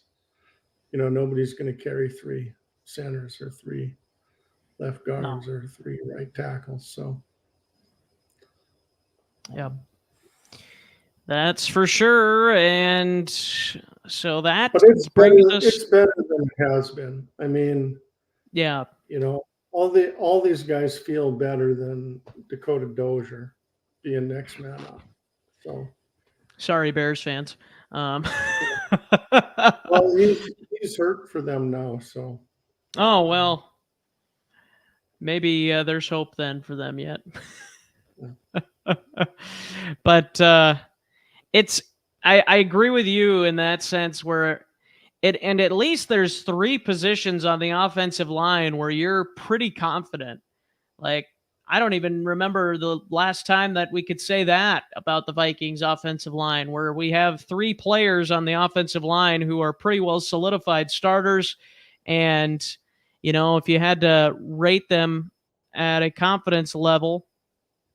nobody's going to carry three centers or three left guards or three right tackles. So, yeah. That's for sure. And so that But it's brings better. us, It's better than it has been. I mean, yeah. all these guys feel better than Dakota Dozier being next man up. So, Sorry, Bears fans. well, he's hurt for them now. So, Oh, well, maybe there's hope then for them yet. But it's, I agree with you in that sense where and at least there's three positions on the offensive line where you're pretty confident. Like, I don't even remember the last time that we could say that about the Vikings offensive line, where we have three players on the offensive line who are pretty well solidified starters. And, if you had to rate them at a confidence level,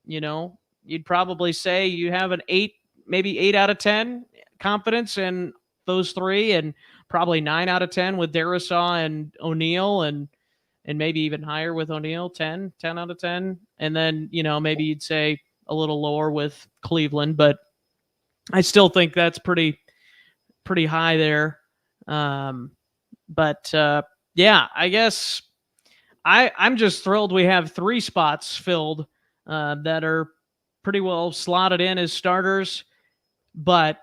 you'd probably say you have an 8, maybe 8 out of 10 confidence in those three, and probably 9 out of 10 with Darisaw and O'Neal, and maybe even higher with O'Neal, 10 out of 10. And then, maybe you'd say a little lower with Cleveland, but I still think that's pretty high there. But yeah, I guess I'm just thrilled we have three spots filled that are pretty well slotted in as starters, but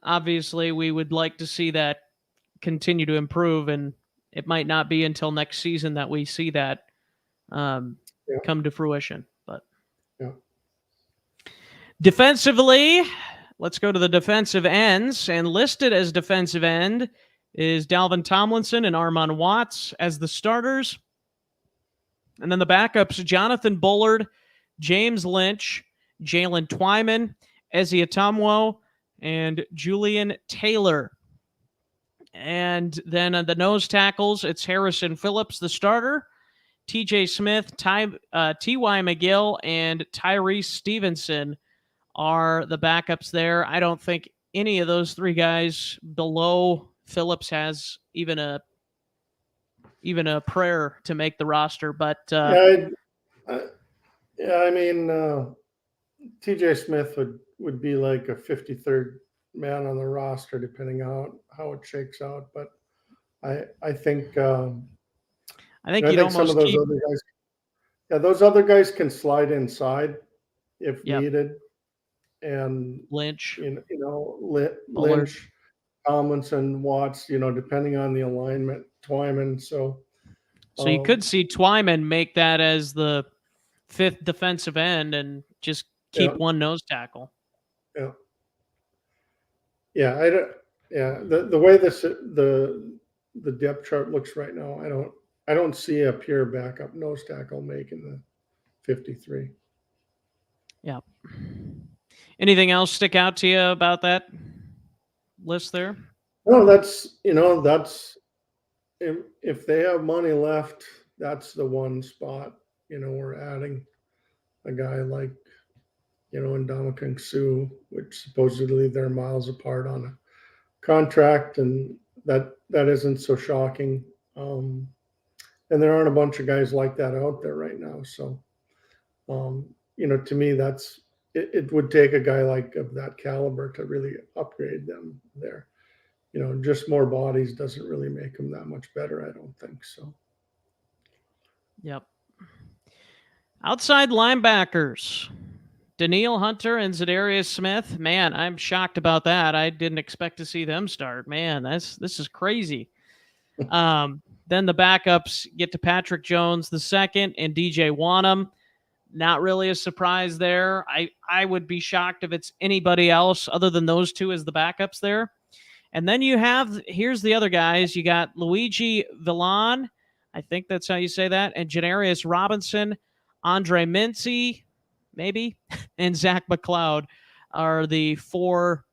obviously we would like to see that continue to improve, and it might not be until next season that we see that um, yeah, come to fruition. But yeah. defensively, let's go to the defensive ends. And listed as defensive end is Dalvin Tomlinson and Armon Watts as the starters. And then the backups, Jonathan Bullard, James Lynch, Jalen Twyman, Ezzy Atomwo, and Julian Taylor. And then the nose tackles, it's Harrison Phillips, the starter, TJ Smith, T.Y. McGill, and Tyrese Stevenson are the backups there. I don't think any of those three guys below Phillips has even a prayer to make the roster. But Yeah, yeah. I mean, TJ Smith would be like a 53rd man on the roster, depending on how it shakes out. But I think I think I you'd think some of almost those keep, other guys, yeah, those other guys can slide inside if yep, needed, and Lynch, Bullard. Lynch, Tomlinson, Watts, depending on the alignment, Twyman. So, So you could see Twyman make that as the fifth defensive end and just yeah, keep one nose tackle. yeah, yeah. I don't. Yeah, the way the depth chart looks right now, I don't see a pure backup nose tackle making the 53. Yeah. Anything else stick out to you about that list there? No, that's if they have money left, that's the one spot. We're adding a guy like Ndamukong Suh, which supposedly they're miles apart on a contract, and that isn't so shocking. And there aren't a bunch of guys like that out there right now. So, to me, it would take a guy like of that caliber to really upgrade them there. Just more bodies doesn't really make them that much better. I don't think so. Yep. Outside linebackers, Daniil Hunter and Zadarius Smith. Man, I'm shocked about that. I didn't expect to see them start. Man, this is crazy. Then the backups get to Patrick Jones the second and DJ Wanham. Not really a surprise there. I would be shocked if it's anybody else other than those two as the backups there. And then here's the other guys. You got Luigi Villan, I think that's how you say that, and Janarius Robinson, Andre Mincy, maybe, and Zach McLeod are the four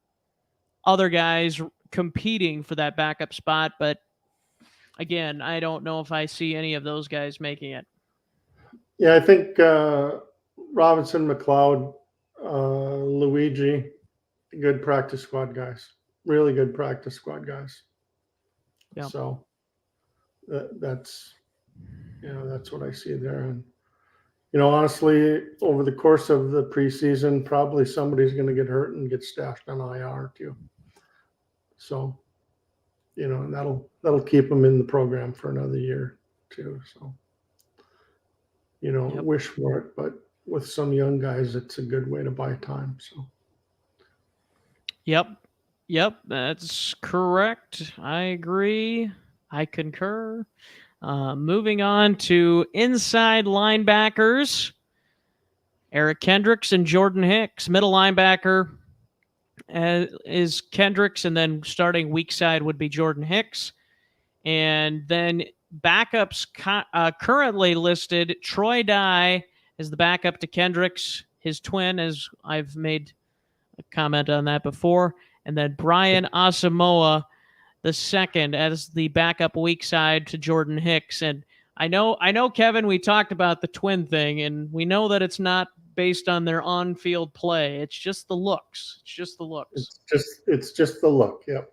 other guys competing for that backup spot. But again, I don't know if I see any of those guys making it. Yeah, I think Robinson, McLeod, Luigi, good practice squad guys. Really good practice squad guys. Yeah. So that's what I see there. And honestly, over the course of the preseason, probably somebody's going to get hurt and get stashed on IR too. So, and that'll keep them in the program for another year too. So, Yep. wish for it, but with some young guys, it's a good way to buy time. So, Yep. Yep. That's correct. I agree. I concur. Moving on to inside linebackers, Eric Kendricks and Jordan Hicks. Middle linebacker is Kendricks, and then starting weak side would be Jordan Hicks. And then backups currently listed, Troy Dye is the backup to Kendricks, his twin, as I've made a comment on that before. And then Brian Asamoah the second as the backup weak side to Jordan Hicks. And I know, Kevin, we talked about the twin thing, and we know that it's not based on their on-field play. It's just the looks. It's just the looks. it's just the look. Yep.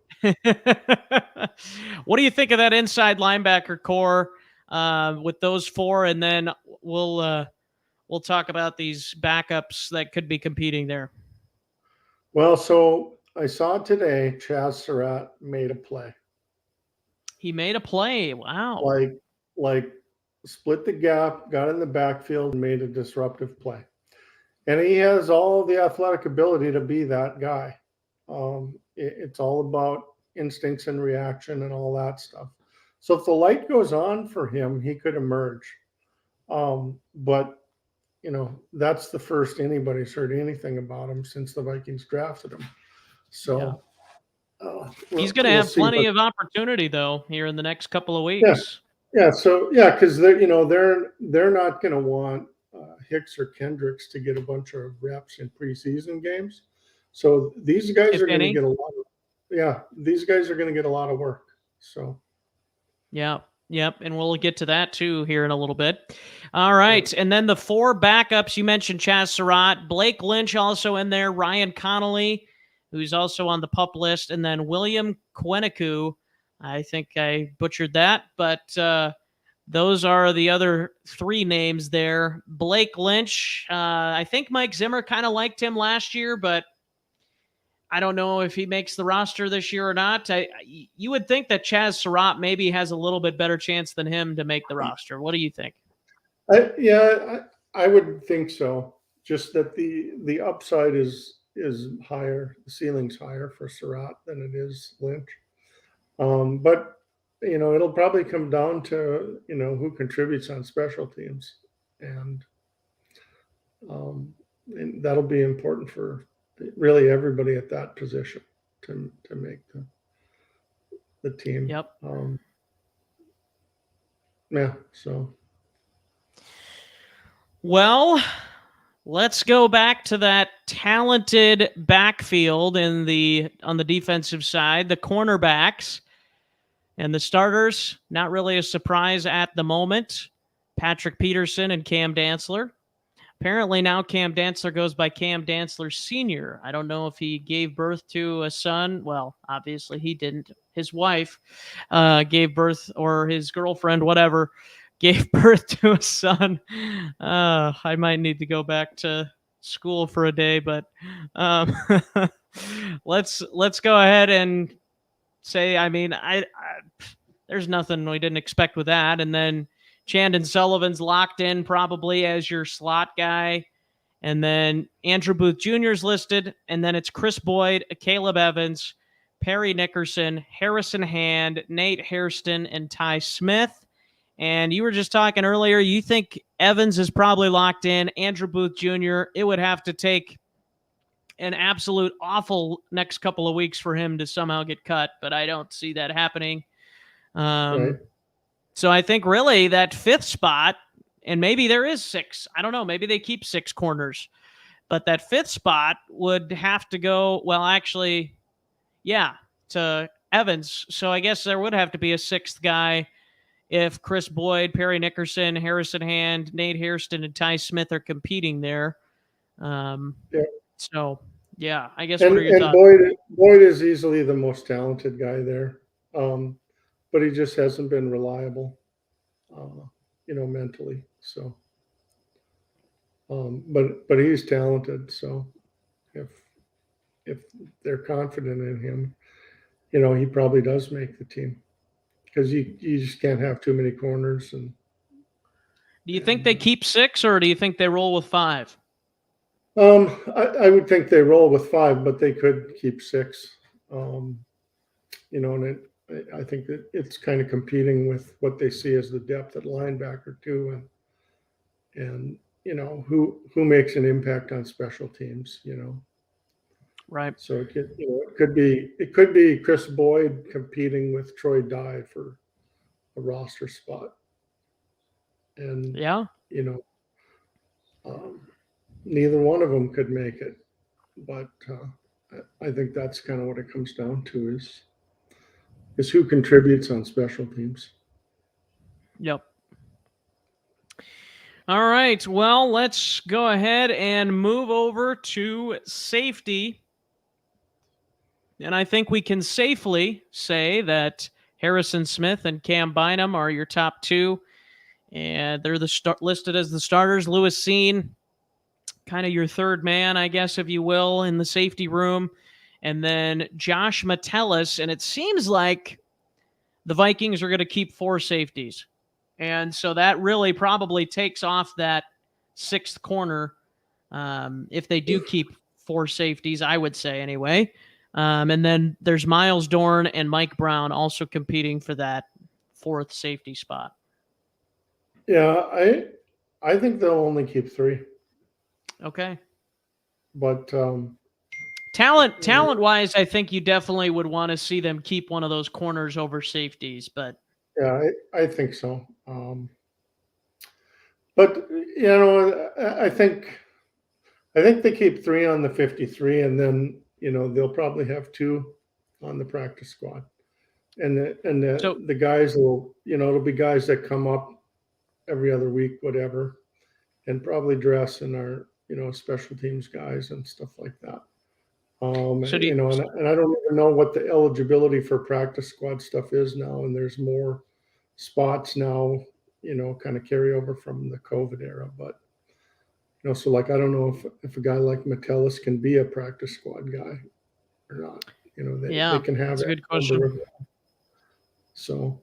What do you think of that inside linebacker core with those four? And then we'll talk about these backups that could be competing there. Well, so I saw today Chaz Surratt made a play. He made a play. Wow. Like split the gap, got in the backfield, and made a disruptive play. And he has all the athletic ability to be that guy. It's all about instincts and reaction and all that stuff. So if the light goes on for him, he could emerge. But that's the first anybody's heard anything about him since the Vikings drafted him. So he's going to have plenty of opportunity though here in the next couple of weeks. Yeah. So because they're not going to want Hicks or Kendricks to get a bunch of reps in preseason games. So these guys are going to get a lot of, these guys are going to get a lot of work. So. Yeah. Yep. And we'll get to that too here in a little bit. All right. And then the four backups, you mentioned Chaz Surratt, Blake Lynch also in there, Ryan Connolly, who's also on the PUP list, and then William Queniku. I think I butchered that, but those are the other three names there. Blake Lynch, I think Mike Zimmer kind of liked him last year, but I don't know if he makes the roster this year or not. You would think that Chaz Surratt maybe has a little bit better chance than him to make the roster. What do you think? I would think so. Just that the upside is higher, the ceiling's higher for Surratt than it is Lynch. But it'll probably come down to who contributes on special teams, and that'll be important for really everybody at that position to make the team. Yep. So. Well, let's go back to that talented backfield on the defensive side, the cornerbacks and the starters. Not really a surprise at the moment. Patrick Peterson and Cam Dantzler. Apparently now Cam Dantzler goes by Cam Dantzler Sr. I don't know if he gave birth to a son. Well, obviously he didn't. His wife gave birth, or his girlfriend, whatever, gave birth to a son. I might need to go back to school for a day, but let's go ahead and say, I there's nothing we didn't expect with that. And then Chandon Sullivan's locked in probably as your slot guy. And then Andrew Booth Jr. is listed. And then it's Chris Boyd, Caleb Evans, Perry Nickerson, Harrison Hand, Nate Hairston, and Ty Smith. And you were just talking earlier, you think Evans is probably locked in. Andrew Booth Jr., it would have to take an absolute awful next couple of weeks for him to somehow get cut, but I don't see that happening. Right. So I think really that fifth spot, and maybe there is six. I don't know. Maybe they keep six corners. But that fifth spot would have to go, well, actually, to Evans. So I guess there would have to be a sixth guy if Chris Boyd, Perry Nickerson, Harrison Hand, Nate Hairston, and Ty Smith are competing there. So, I guess what are your thoughts? Boyd is easily the most talented guy there. But he just hasn't been reliable, mentally. So, But he's talented. So if if they're confident in him, he probably does make the team because you just can't have too many corners. Do you think they keep 6, or do you think they roll with 5? I would think they roll with 5, but they could keep 6. Um, and I think that it's kind of competing with what they see as the depth at linebacker too, and who makes an impact on special teams. Right. So it could be Chris Boyd competing with Troy Dye for a roster spot, and Yeah. Um, neither one of them could make it, but I think that's kind of what it comes down to is who contributes on special teams. Yep. All right. Well, let's go ahead and move over to safety. And I think we can safely say that Harrison Smith and Cam Bynum are your top 2. And they're listed as the starters. Lewis Seen, kind of your third man, I guess, if you will, in the safety room. And then Josh Metellus. And it seems like the Vikings are going to keep 4 safeties. And so that really probably takes off that 6th corner if they do keep 4 safeties, I would say anyway. And then there's Miles Dorn and Mike Brown also competing for that 4th safety spot. Yeah, I think they'll only keep 3. Okay. But talent-wise, I think you definitely would want to see them keep one of those corners over safeties, but yeah, I think so. But I think they keep 3 on the 53, and then they'll probably have 2 on the practice squad, and the guys will it'll be guys that come up every other week, whatever, and probably dress in our special teams guys and stuff like that. And I don't even know what the eligibility for practice squad stuff is now, and there's more spots now, kind of carry over from the COVID era, but so like I don't know if a guy like Metellus can be a practice squad guy or not. They can have that's a good question. So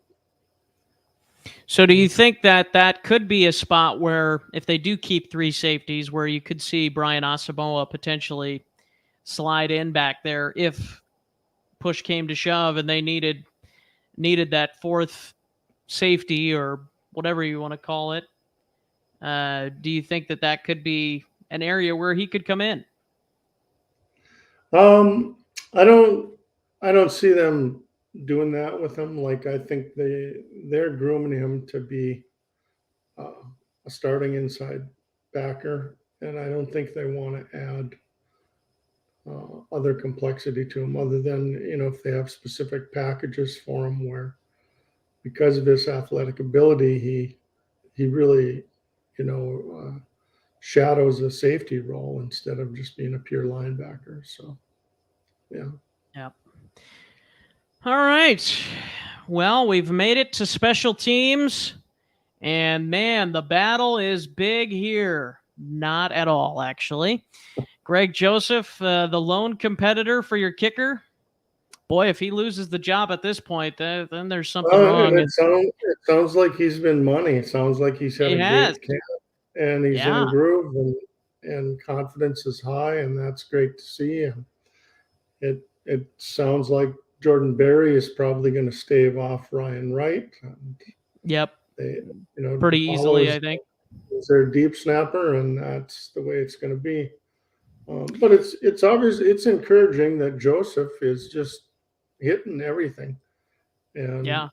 do you think that could be a spot where if they do keep 3 safeties, where you could see Brian Asamoah potentially slide in back there if push came to shove and they needed that 4th safety or whatever you want to call it? Do you think that could be an area where he could come in? I don't see them doing that with him. Like I think they're grooming him to be a starting inside backer, and I don't think they want to add other complexity to him other than if they have specific packages for him where because of his athletic ability he really shadows a safety role instead of just being a pure linebacker. So yeah. All right, well, we've made it to special teams, and man, the battle is big here. Not at all, actually. Greg Joseph, the lone competitor for your kicker. Boy, if he loses the job at this point, then there's something wrong. It sounds like he's been money. It sounds like he's had a great camp, and he's in a groove, and confidence is high, and that's great to see. And it sounds like Jordan Berry is probably going to stave off Ryan Wright. Yep. They, pretty easily, I think. Is their deep snapper, and that's the way it's going to be. But it's obvious, it's encouraging that Joseph is just hitting everything, and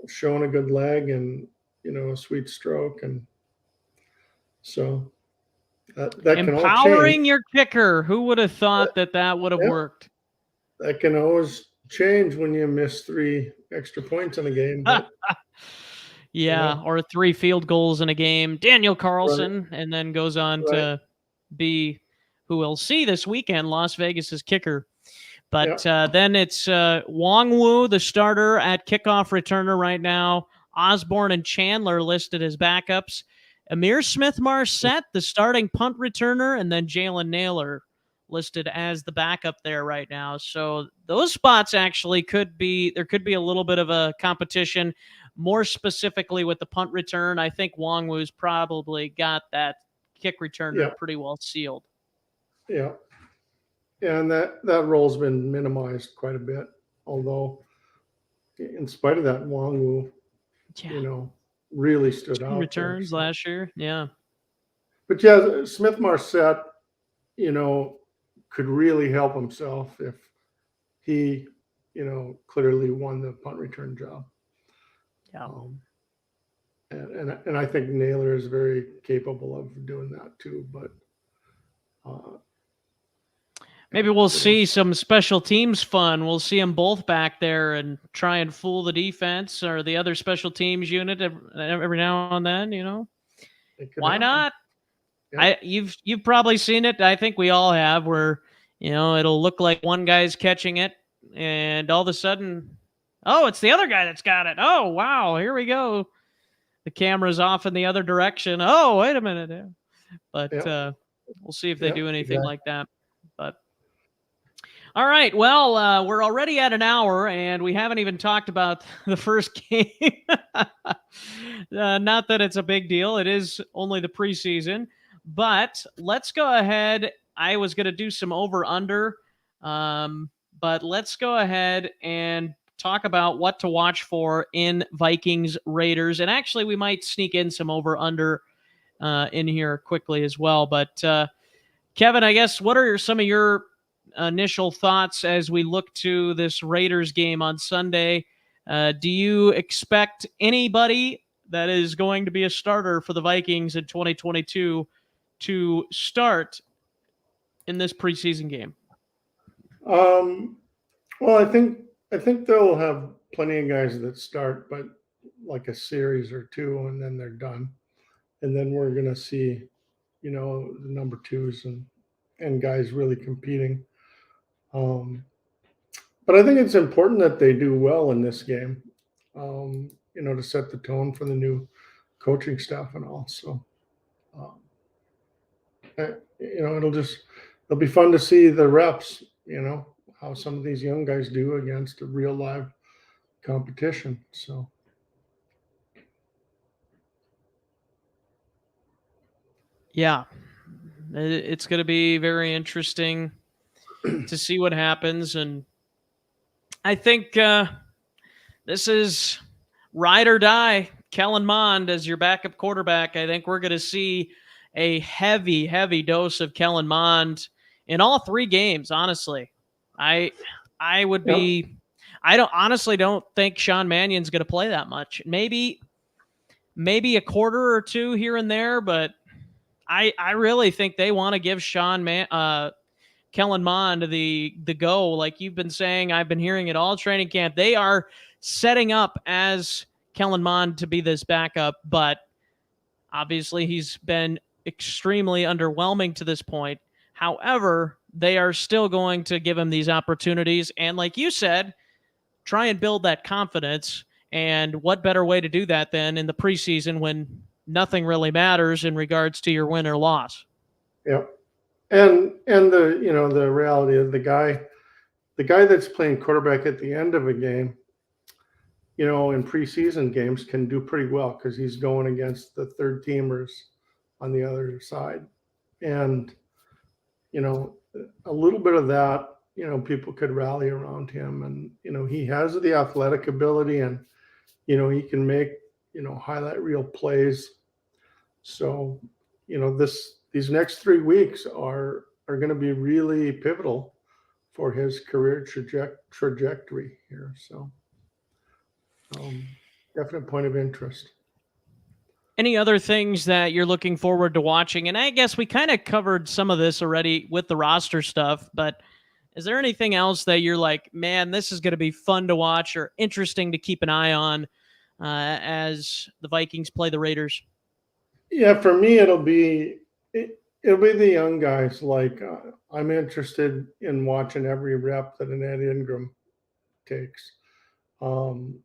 showing a good leg and a sweet stroke, and so that can all empowering change. your kicker. Who would have thought that would have worked? That can always change when you miss 3 extra points in a game. But, or 3 field goals in a game. Daniel Carlson, and then goes on to be who we'll see this weekend, Las Vegas's kicker. But then it's Wong Wu, the starter at kickoff returner right now. Osborne and Chandler listed as backups. Amir Smith-Marset, the starting punt returner, and then Jalen Naylor listed as the backup there right now. So those spots actually could be a little bit of a competition. More specifically with the punt return, I think Wongwu's probably got that kick returner Yeah, pretty well sealed. yeah, and that role's been minimized quite a bit. Although, in spite of that, Wongwu, Yeah, really stood 2 out there. returns So, last year. Yeah. but yeah, Smith Marset, could really help himself if he, clearly won the punt return job. Yeah. Um, and I think Naylor is very capable of doing that too. But uh, Maybe we'll you know, see some special teams fun. We'll see them both back there and try and fool the defense or the other special teams unit every now and then. it could Why happen. not? Yep. You've probably seen it. I think we all have. Where it'll look like one guy's catching it, and all of a sudden, oh, it's the other guy that's got it. Oh, wow, here we go. The camera's off in the other direction. Oh, wait a minute. But Yep. we'll see if they Yep. do anything Exactly. like that. But all right. Well, we're already at an hour, and we haven't even talked about the first game. Not that it's a big deal. It is only the preseason. But let's go ahead. I was going to do some over under, but let's go ahead and talk about what to watch for in Vikings Raiders. And actually, we might sneak in some over under in here quickly as well. But Kevin, I guess, what are some of your initial thoughts as we look to this Raiders game on Sunday? Do you expect anybody that is going to be a starter for the Vikings in 2022 to start in this preseason game? Um, well, I think they'll have plenty of guys that start, but like a series or two, and then they're done. And then we're gonna see, the number twos and guys really competing. Um, but I think it's important that they do well in this game, to set the tone for the new coaching staff and all. So, um, it'll be fun to see the reps, how some of these young guys do against a real live competition. So, Yeah, it's going to be very interesting to see what happens. And I think this is ride or die. Kellen Mond as your backup quarterback. I think we're going to see a heavy, heavy dose of Kellen Mond in all 3 games. Honestly, I would yep, be. I don't think Sean Mannion's going to play that much. Maybe a quarter or 2 here and there, but I really think they want to give Kellen Mond the go, like you've been saying. I've been hearing it all training camp. They are setting up as Kellen Mond to be this backup, but obviously he's been extremely underwhelming to this point. However, they are still going to give him these opportunities, and like you said, try and build that confidence. And what better way to do that than in the preseason when nothing really matters in regards to your win or loss? yep. And the reality of the guy that's playing quarterback at the end of a game, in preseason games can do pretty well because he's going against the third teamers on the other side. And, a little bit of that, people could rally around him. And, he has the athletic ability and, he can make, highlight reel plays. So, these next 3 weeks are going to be really pivotal for his career trajectory here. So, definite point of interest. Any other things that you're looking forward to watching? And I guess we kind of covered some of this already with the roster stuff, but is there anything else that you're like, man, this is going to be fun to watch or interesting to keep an eye on as the Vikings play the Raiders? Yeah, for me, it'll be the young guys. Like I'm interested in watching every rep that an Ed Ingram takes. I'm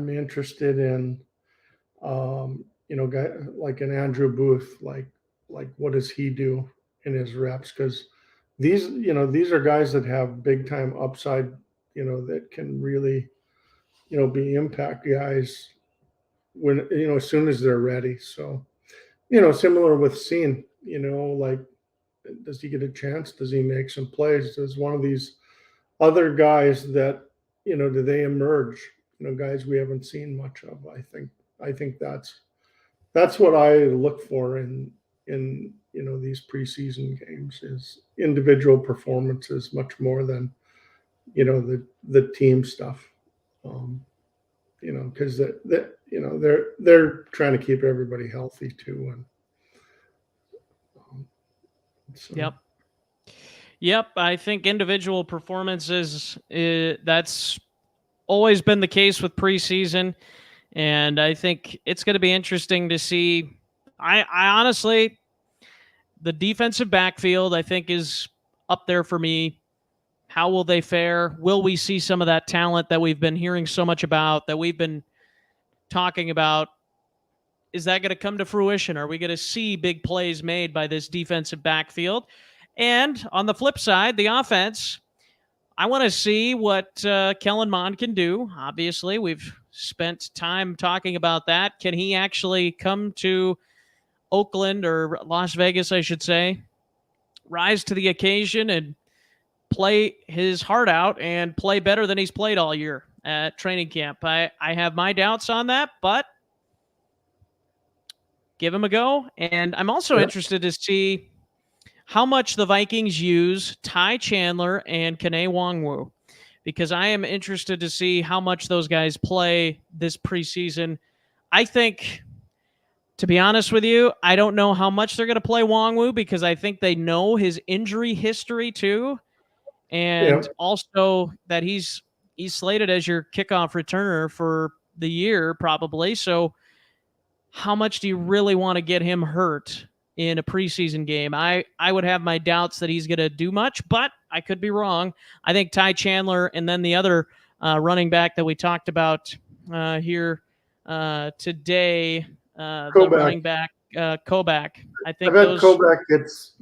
interested in, guy like an Andrew Booth, like what does he do in his reps? Because these are guys that have big time upside, that can really, be impact guys when, as soon as they're ready. So, similar with Scene, like, does he get a chance? Does he make some plays? Does one of these other guys that, do they emerge? Guys we haven't seen much of. I think that's what I look for in these preseason games is individual performances much more than the team stuff. Because they're trying to keep everybody healthy too, and so. Yep. I think individual performances, that's always been the case with preseason. And I think it's going to be interesting to see. I honestly, the defensive backfield, I think, is up there for me. How will they fare? Will we see some of that talent that we've been hearing so much about, that we've been talking about? Is that going to come to fruition? Are we going to see big plays made by this defensive backfield? And on the flip side, the offense, I want to see what Kellen Mond can do. Obviously, we've spent time talking about that. Can he actually come to Oakland, or Las Vegas, I should say, rise to the occasion and play his heart out and play better than he's played all year at training camp? I have my doubts on that, but give him a go. And I'm also interested to see how much the Vikings use Ty Chandler and Kene Nwangwu, because I am interested to see how much those guys play this preseason. I think, to be honest with you, I don't know how much they're going to play Nwangwu, because I think they know his injury history too, and also that he's slated as your kickoff returner for the year probably. So how much do you really want to get him hurt in a preseason game? I would have my doubts that he's going to do much, but I could be wrong. I think Ty Chandler, and then the other running back that we talked about here today, the running back, Kobach. I think I bet Kobach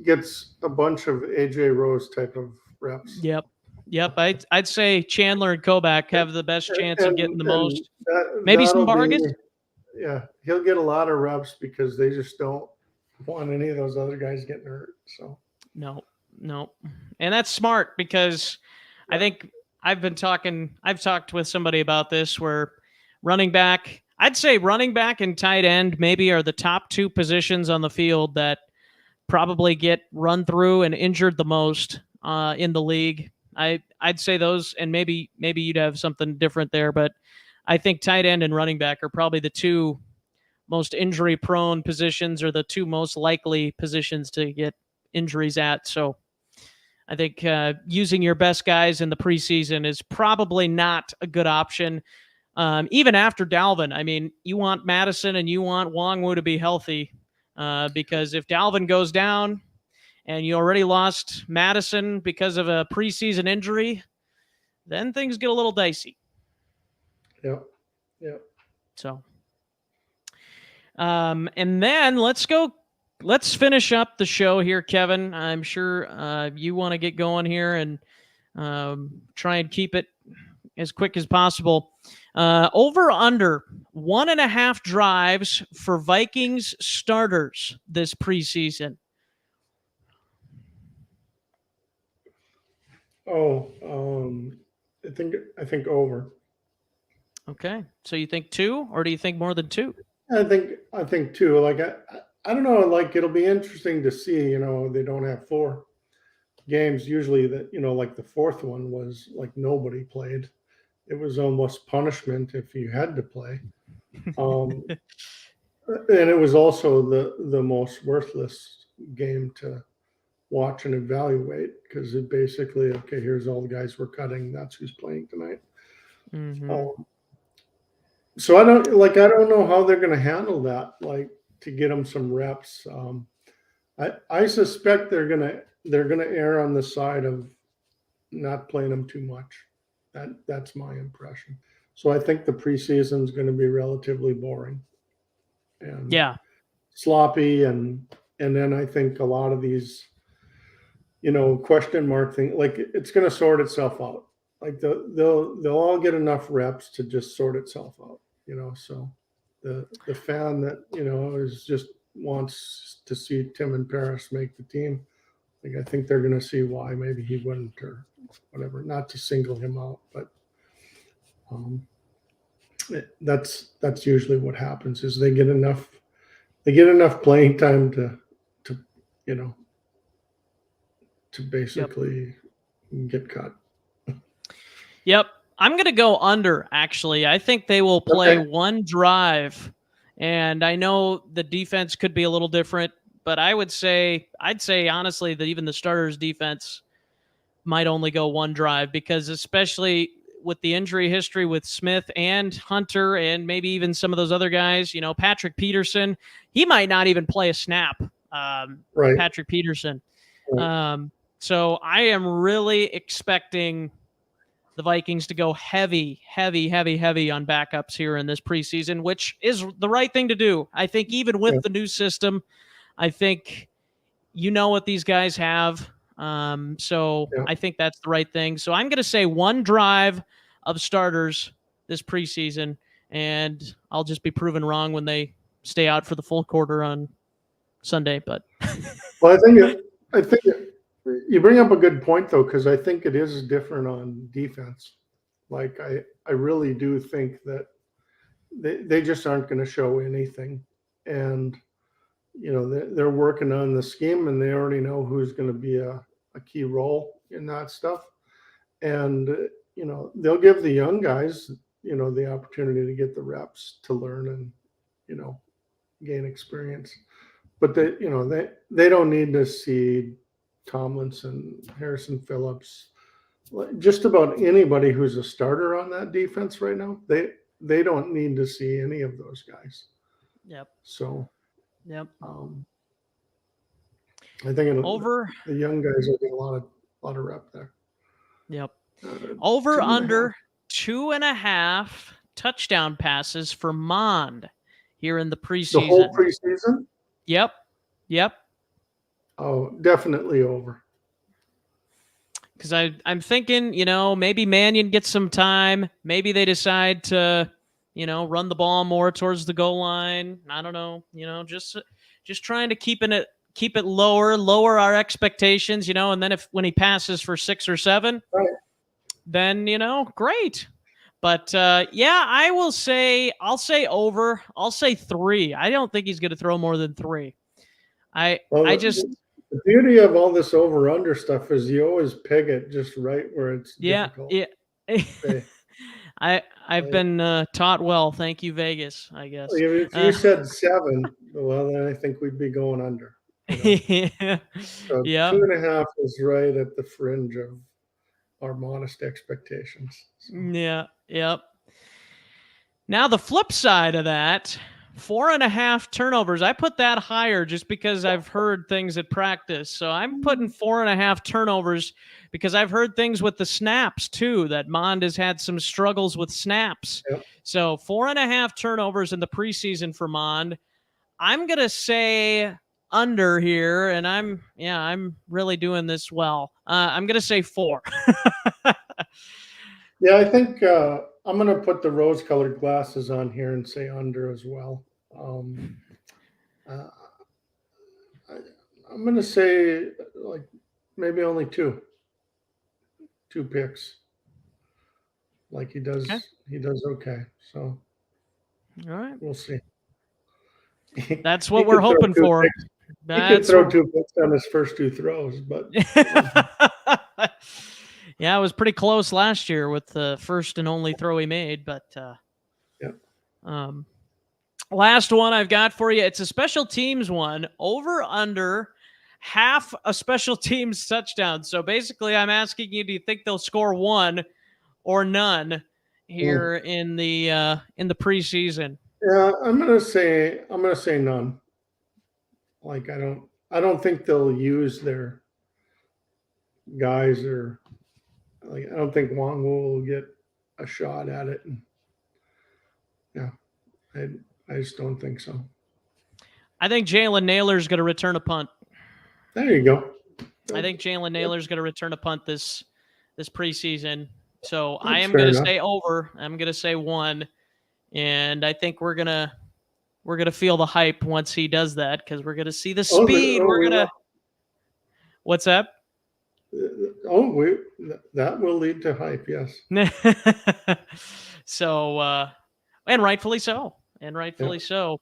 gets a bunch of AJ Rose type of reps. Yep. I'd say Chandler and Kobach have the best chance of getting the most. Maybe some Vargas. Yeah, he'll get a lot of reps because they just don't want any of those other guys getting hurt. So no, and that's smart, because I think I've talked with somebody about this, where I'd say running back and tight end maybe are the top two positions on the field that probably get run through and injured the most in the league. I'd say those, and maybe you'd have something different there, but I think tight end and running back are probably the two most injury prone positions, or the two most likely positions to get injuries at. So I think using your best guys in the preseason is probably not a good option. Even after Dalvin, I mean, you want Madison and you want Nwangwu to be healthy, because if Dalvin goes down and you already lost Madison because of a preseason injury, then things get a little dicey. Yeah. So, and then let's finish up the show here, Kevin. I'm sure you want to get going here and try and keep it as quick as possible. Over under 1.5 drives for Vikings starters this preseason. I think over. Okay, so you think 2, or do you think more than 2? I think 2. Like I don't know. Like it'll be interesting to see. They don't have 4 games usually. That like the 4th one was like nobody played. It was almost punishment if you had to play. And it was also the most worthless game to watch and evaluate, because it basically, okay, here's all the guys we're cutting. That's who's playing tonight. Mm-hmm. So I don't know how they're going to handle that, like to get them some reps. I suspect they're going to err on the side of not playing them too much. That's my impression. So I think the preseason is going to be relatively boring. and Yeah. sloppy, and then I think a lot of these, question mark thing, like it's going to sort itself out. Like they'll all get enough reps to just sort itself out. So the fan that is just wants to see Tim and Paris make the team. Like I think they're going to see why maybe he wouldn't or whatever. Not to single him out, but that's usually what happens is they get enough playing time to you know to basically get cut. Yep. I'm going to go under, actually. I think they will play Okay. one drive. And I know the defense could be a little different, but I'd say honestly that even the starters' defense might only go one drive because, especially with the injury history with Smith and Hunter and maybe even some of those other guys, Patrick Peterson, he might not even play a snap. Right. Patrick Peterson. Right. So I am really expecting the Vikings to go heavy on backups here in this preseason, which is the right thing to do. I think even with Yeah. the new system, I think what these guys have. So Yeah. I think that's the right thing. So I'm going to say one drive of starters this preseason, and I'll just be proven wrong when they stay out for the full quarter on Sunday. But Well, I think you bring up a good point though, because I think it is different on defense. Like I really do think that they just aren't going to show anything, and they're working on the scheme, and they already know who's going to be a key role in that stuff, and they'll give the young guys the opportunity to get the reps to learn and gain experience, but they don't need to see Tomlinson, Harrison Phillips, just about anybody who's a starter on that defense right now. They don't need to see any of those guys. yep. So Yep. I think Over the young guys will get a lot of rep there. Yep. Over 2.5. under 2.5 touchdown passes for Mond here in the preseason. The whole preseason? Yep. Oh, definitely over. Because I'm thinking, maybe Mannion gets some time. Maybe they decide to, run the ball more towards the goal line. I don't know. Just trying to keep it lower our expectations. And then when he passes for 6 or 7, right, then great. But I'll say over. I'll say 3. I don't think he's going to throw more than 3. The beauty of all this over under stuff is you always peg it just right where it's difficult. Yeah. I've been taught well. Thank you, Vegas, I guess. If you said 7, well, then I think we'd be going under. Yeah. So 2.5 is right at the fringe of our modest expectations. So. Yeah. Yep. Now the flip side of that, 4.5 turnovers. I put that higher just because I've heard things at practice. So I'm putting 4.5 turnovers because I've heard things with the snaps too, that Mond has had some struggles with snaps. Yep. So 4.5 turnovers in the preseason for Mond. I'm going to say under here, and I'm really doing this well. I'm going to say 4. Yeah, I think I'm going to put the rose-colored glasses on here and say under as well. I'm going to say like maybe only 2 picks. Like he does, He does okay. So, all right, we'll see. That's what we're hoping for. He could throw 2 picks on his first 2 throws, but yeah, it was pretty close last year with the first and only throw he made. But last one I've got for you, it's a special teams one. Over under half a special teams touchdown. So basically, I'm asking you, do you think they'll score 1 or none here in the preseason? Yeah, I'm gonna say none. Like I don't think they'll use their guys, or like I don't think Wong will get a shot at it. And, yeah, I just don't think so. I think Jalen Naylor's going to return a punt. There you go. I think Jalen Naylor's going to return a punt this preseason. So I That's am fair going to enough. say over. I'm going to say 1, and I think we're gonna feel the hype once he does that because we're gonna see the speed. We're we gonna. What's up? that will lead to hype. Yes. So, and rightfully so, Yeah. so.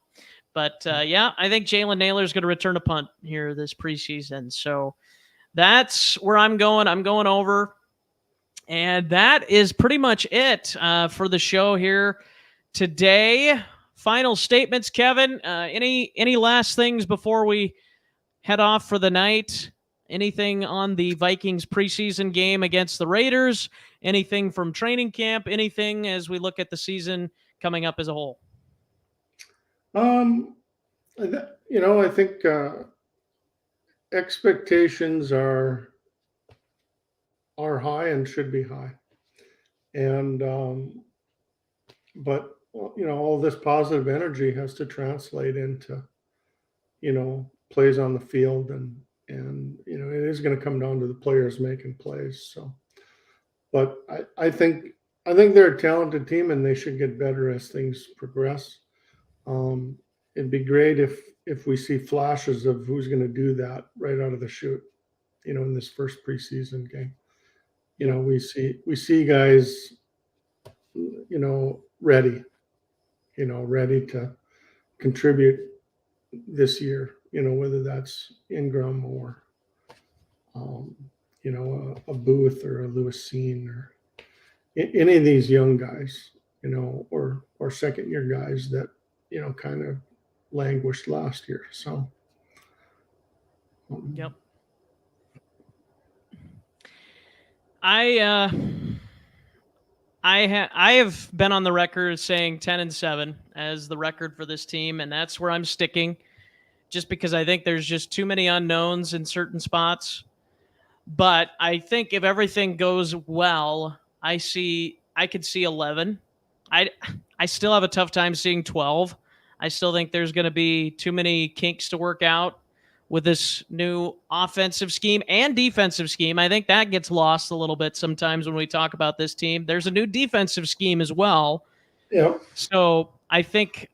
But yeah, I think Jalen Naylor is going to return a punt here this preseason. So that's where I'm going. I'm going over. And that is pretty much it for the show here today. Final statements, Kevin. Any last things before we head off for the night? Anything on the Vikings preseason game against the Raiders? Anything from training camp? Anything as we look at the season coming up as a whole? I think expectations are high and should be high, and but all this positive energy has to translate into plays on the field, and it is going to come down to the players making plays. So, but I think they're a talented team and they should get better as things progress. It'd be great if we see flashes of who's going to do that right out of the chute, in this first preseason game. We see guys, ready, ready to contribute this year, whether that's Ingram or, a Booth or a Lewis Seen or any of these young guys, or second year guys that, kind of languished last year. So, Yep. I have been on the record saying 10-7 as the record for this team, and that's where I'm sticking. Just because I think there's just too many unknowns in certain spots. But I think if everything goes well, I could see 11. I still have a tough time seeing 12. I still think there's going to be too many kinks to work out with this new offensive scheme and defensive scheme. I think that gets lost a little bit sometimes when we talk about this team. There's a new defensive scheme as well. yeah. So I think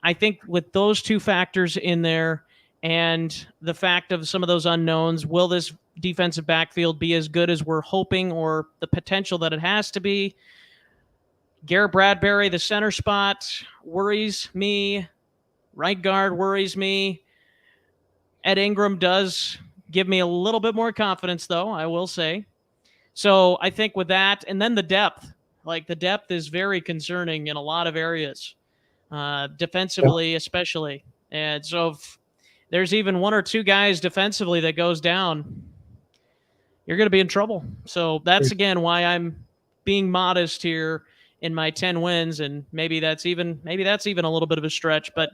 with those two factors in there and the fact of some of those unknowns, will this defensive backfield be as good as we're hoping or the potential that it has to be? Garrett Bradbury, the center spot, worries me. Right guard worries me. Ed Ingram does give me a little bit more confidence, though, I will say. So I think with that, and then the depth. Like, the depth is very concerning in a lot of areas, defensively especially. And so if there's even one or two guys defensively that goes down, you're going to be in trouble. So that's, again, why I'm being modest here in my 10 wins, and maybe that's even a little bit of a stretch. But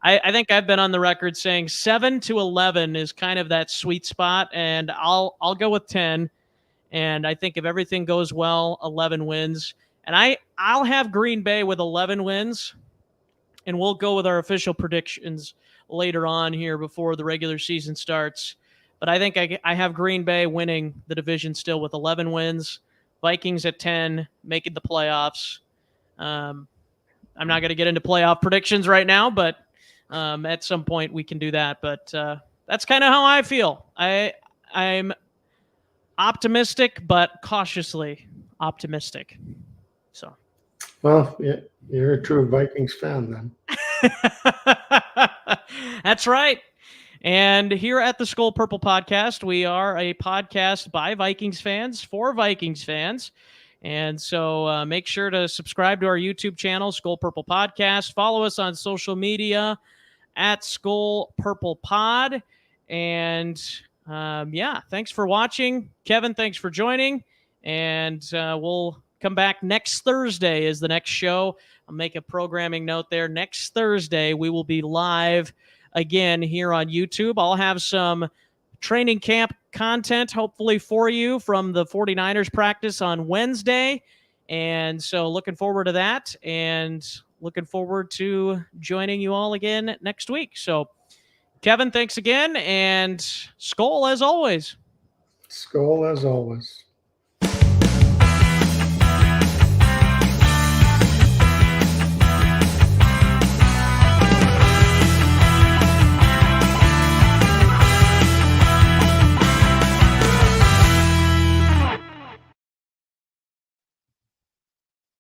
I think I've been on the record saying 7-11 is kind of that sweet spot, and I'll go with 10. And I think if everything goes well, 11 wins. And I'll have Green Bay with 11 wins, and we'll go with our official predictions later on here before the regular season starts. But I think I have Green Bay winning the division still with 11 wins. Vikings at 10, making the playoffs. I'm not going to get into playoff predictions right now, but at some point we can do that. But that's kind of how I feel. I'm optimistic, but cautiously optimistic. So, Well, yeah, you're a true Vikings fan then. That's right. And here at the Skol Purple Podcast, we are a podcast by Vikings fans for Vikings fans. And so make sure to subscribe to our YouTube channel, Skol Purple Podcast. Follow us on social media at Skol Purple Pod. And yeah, thanks for watching. Kevin, thanks for joining. And we'll come back next Thursday is the next show. I'll make a programming note there. Next Thursday, we will be live again here on YouTube. I'll have some training camp content, hopefully, for you from the 49ers practice on Wednesday. And so looking forward to that and looking forward to joining you all again next week. So, Kevin, thanks again, and Skol as always. Skol as always.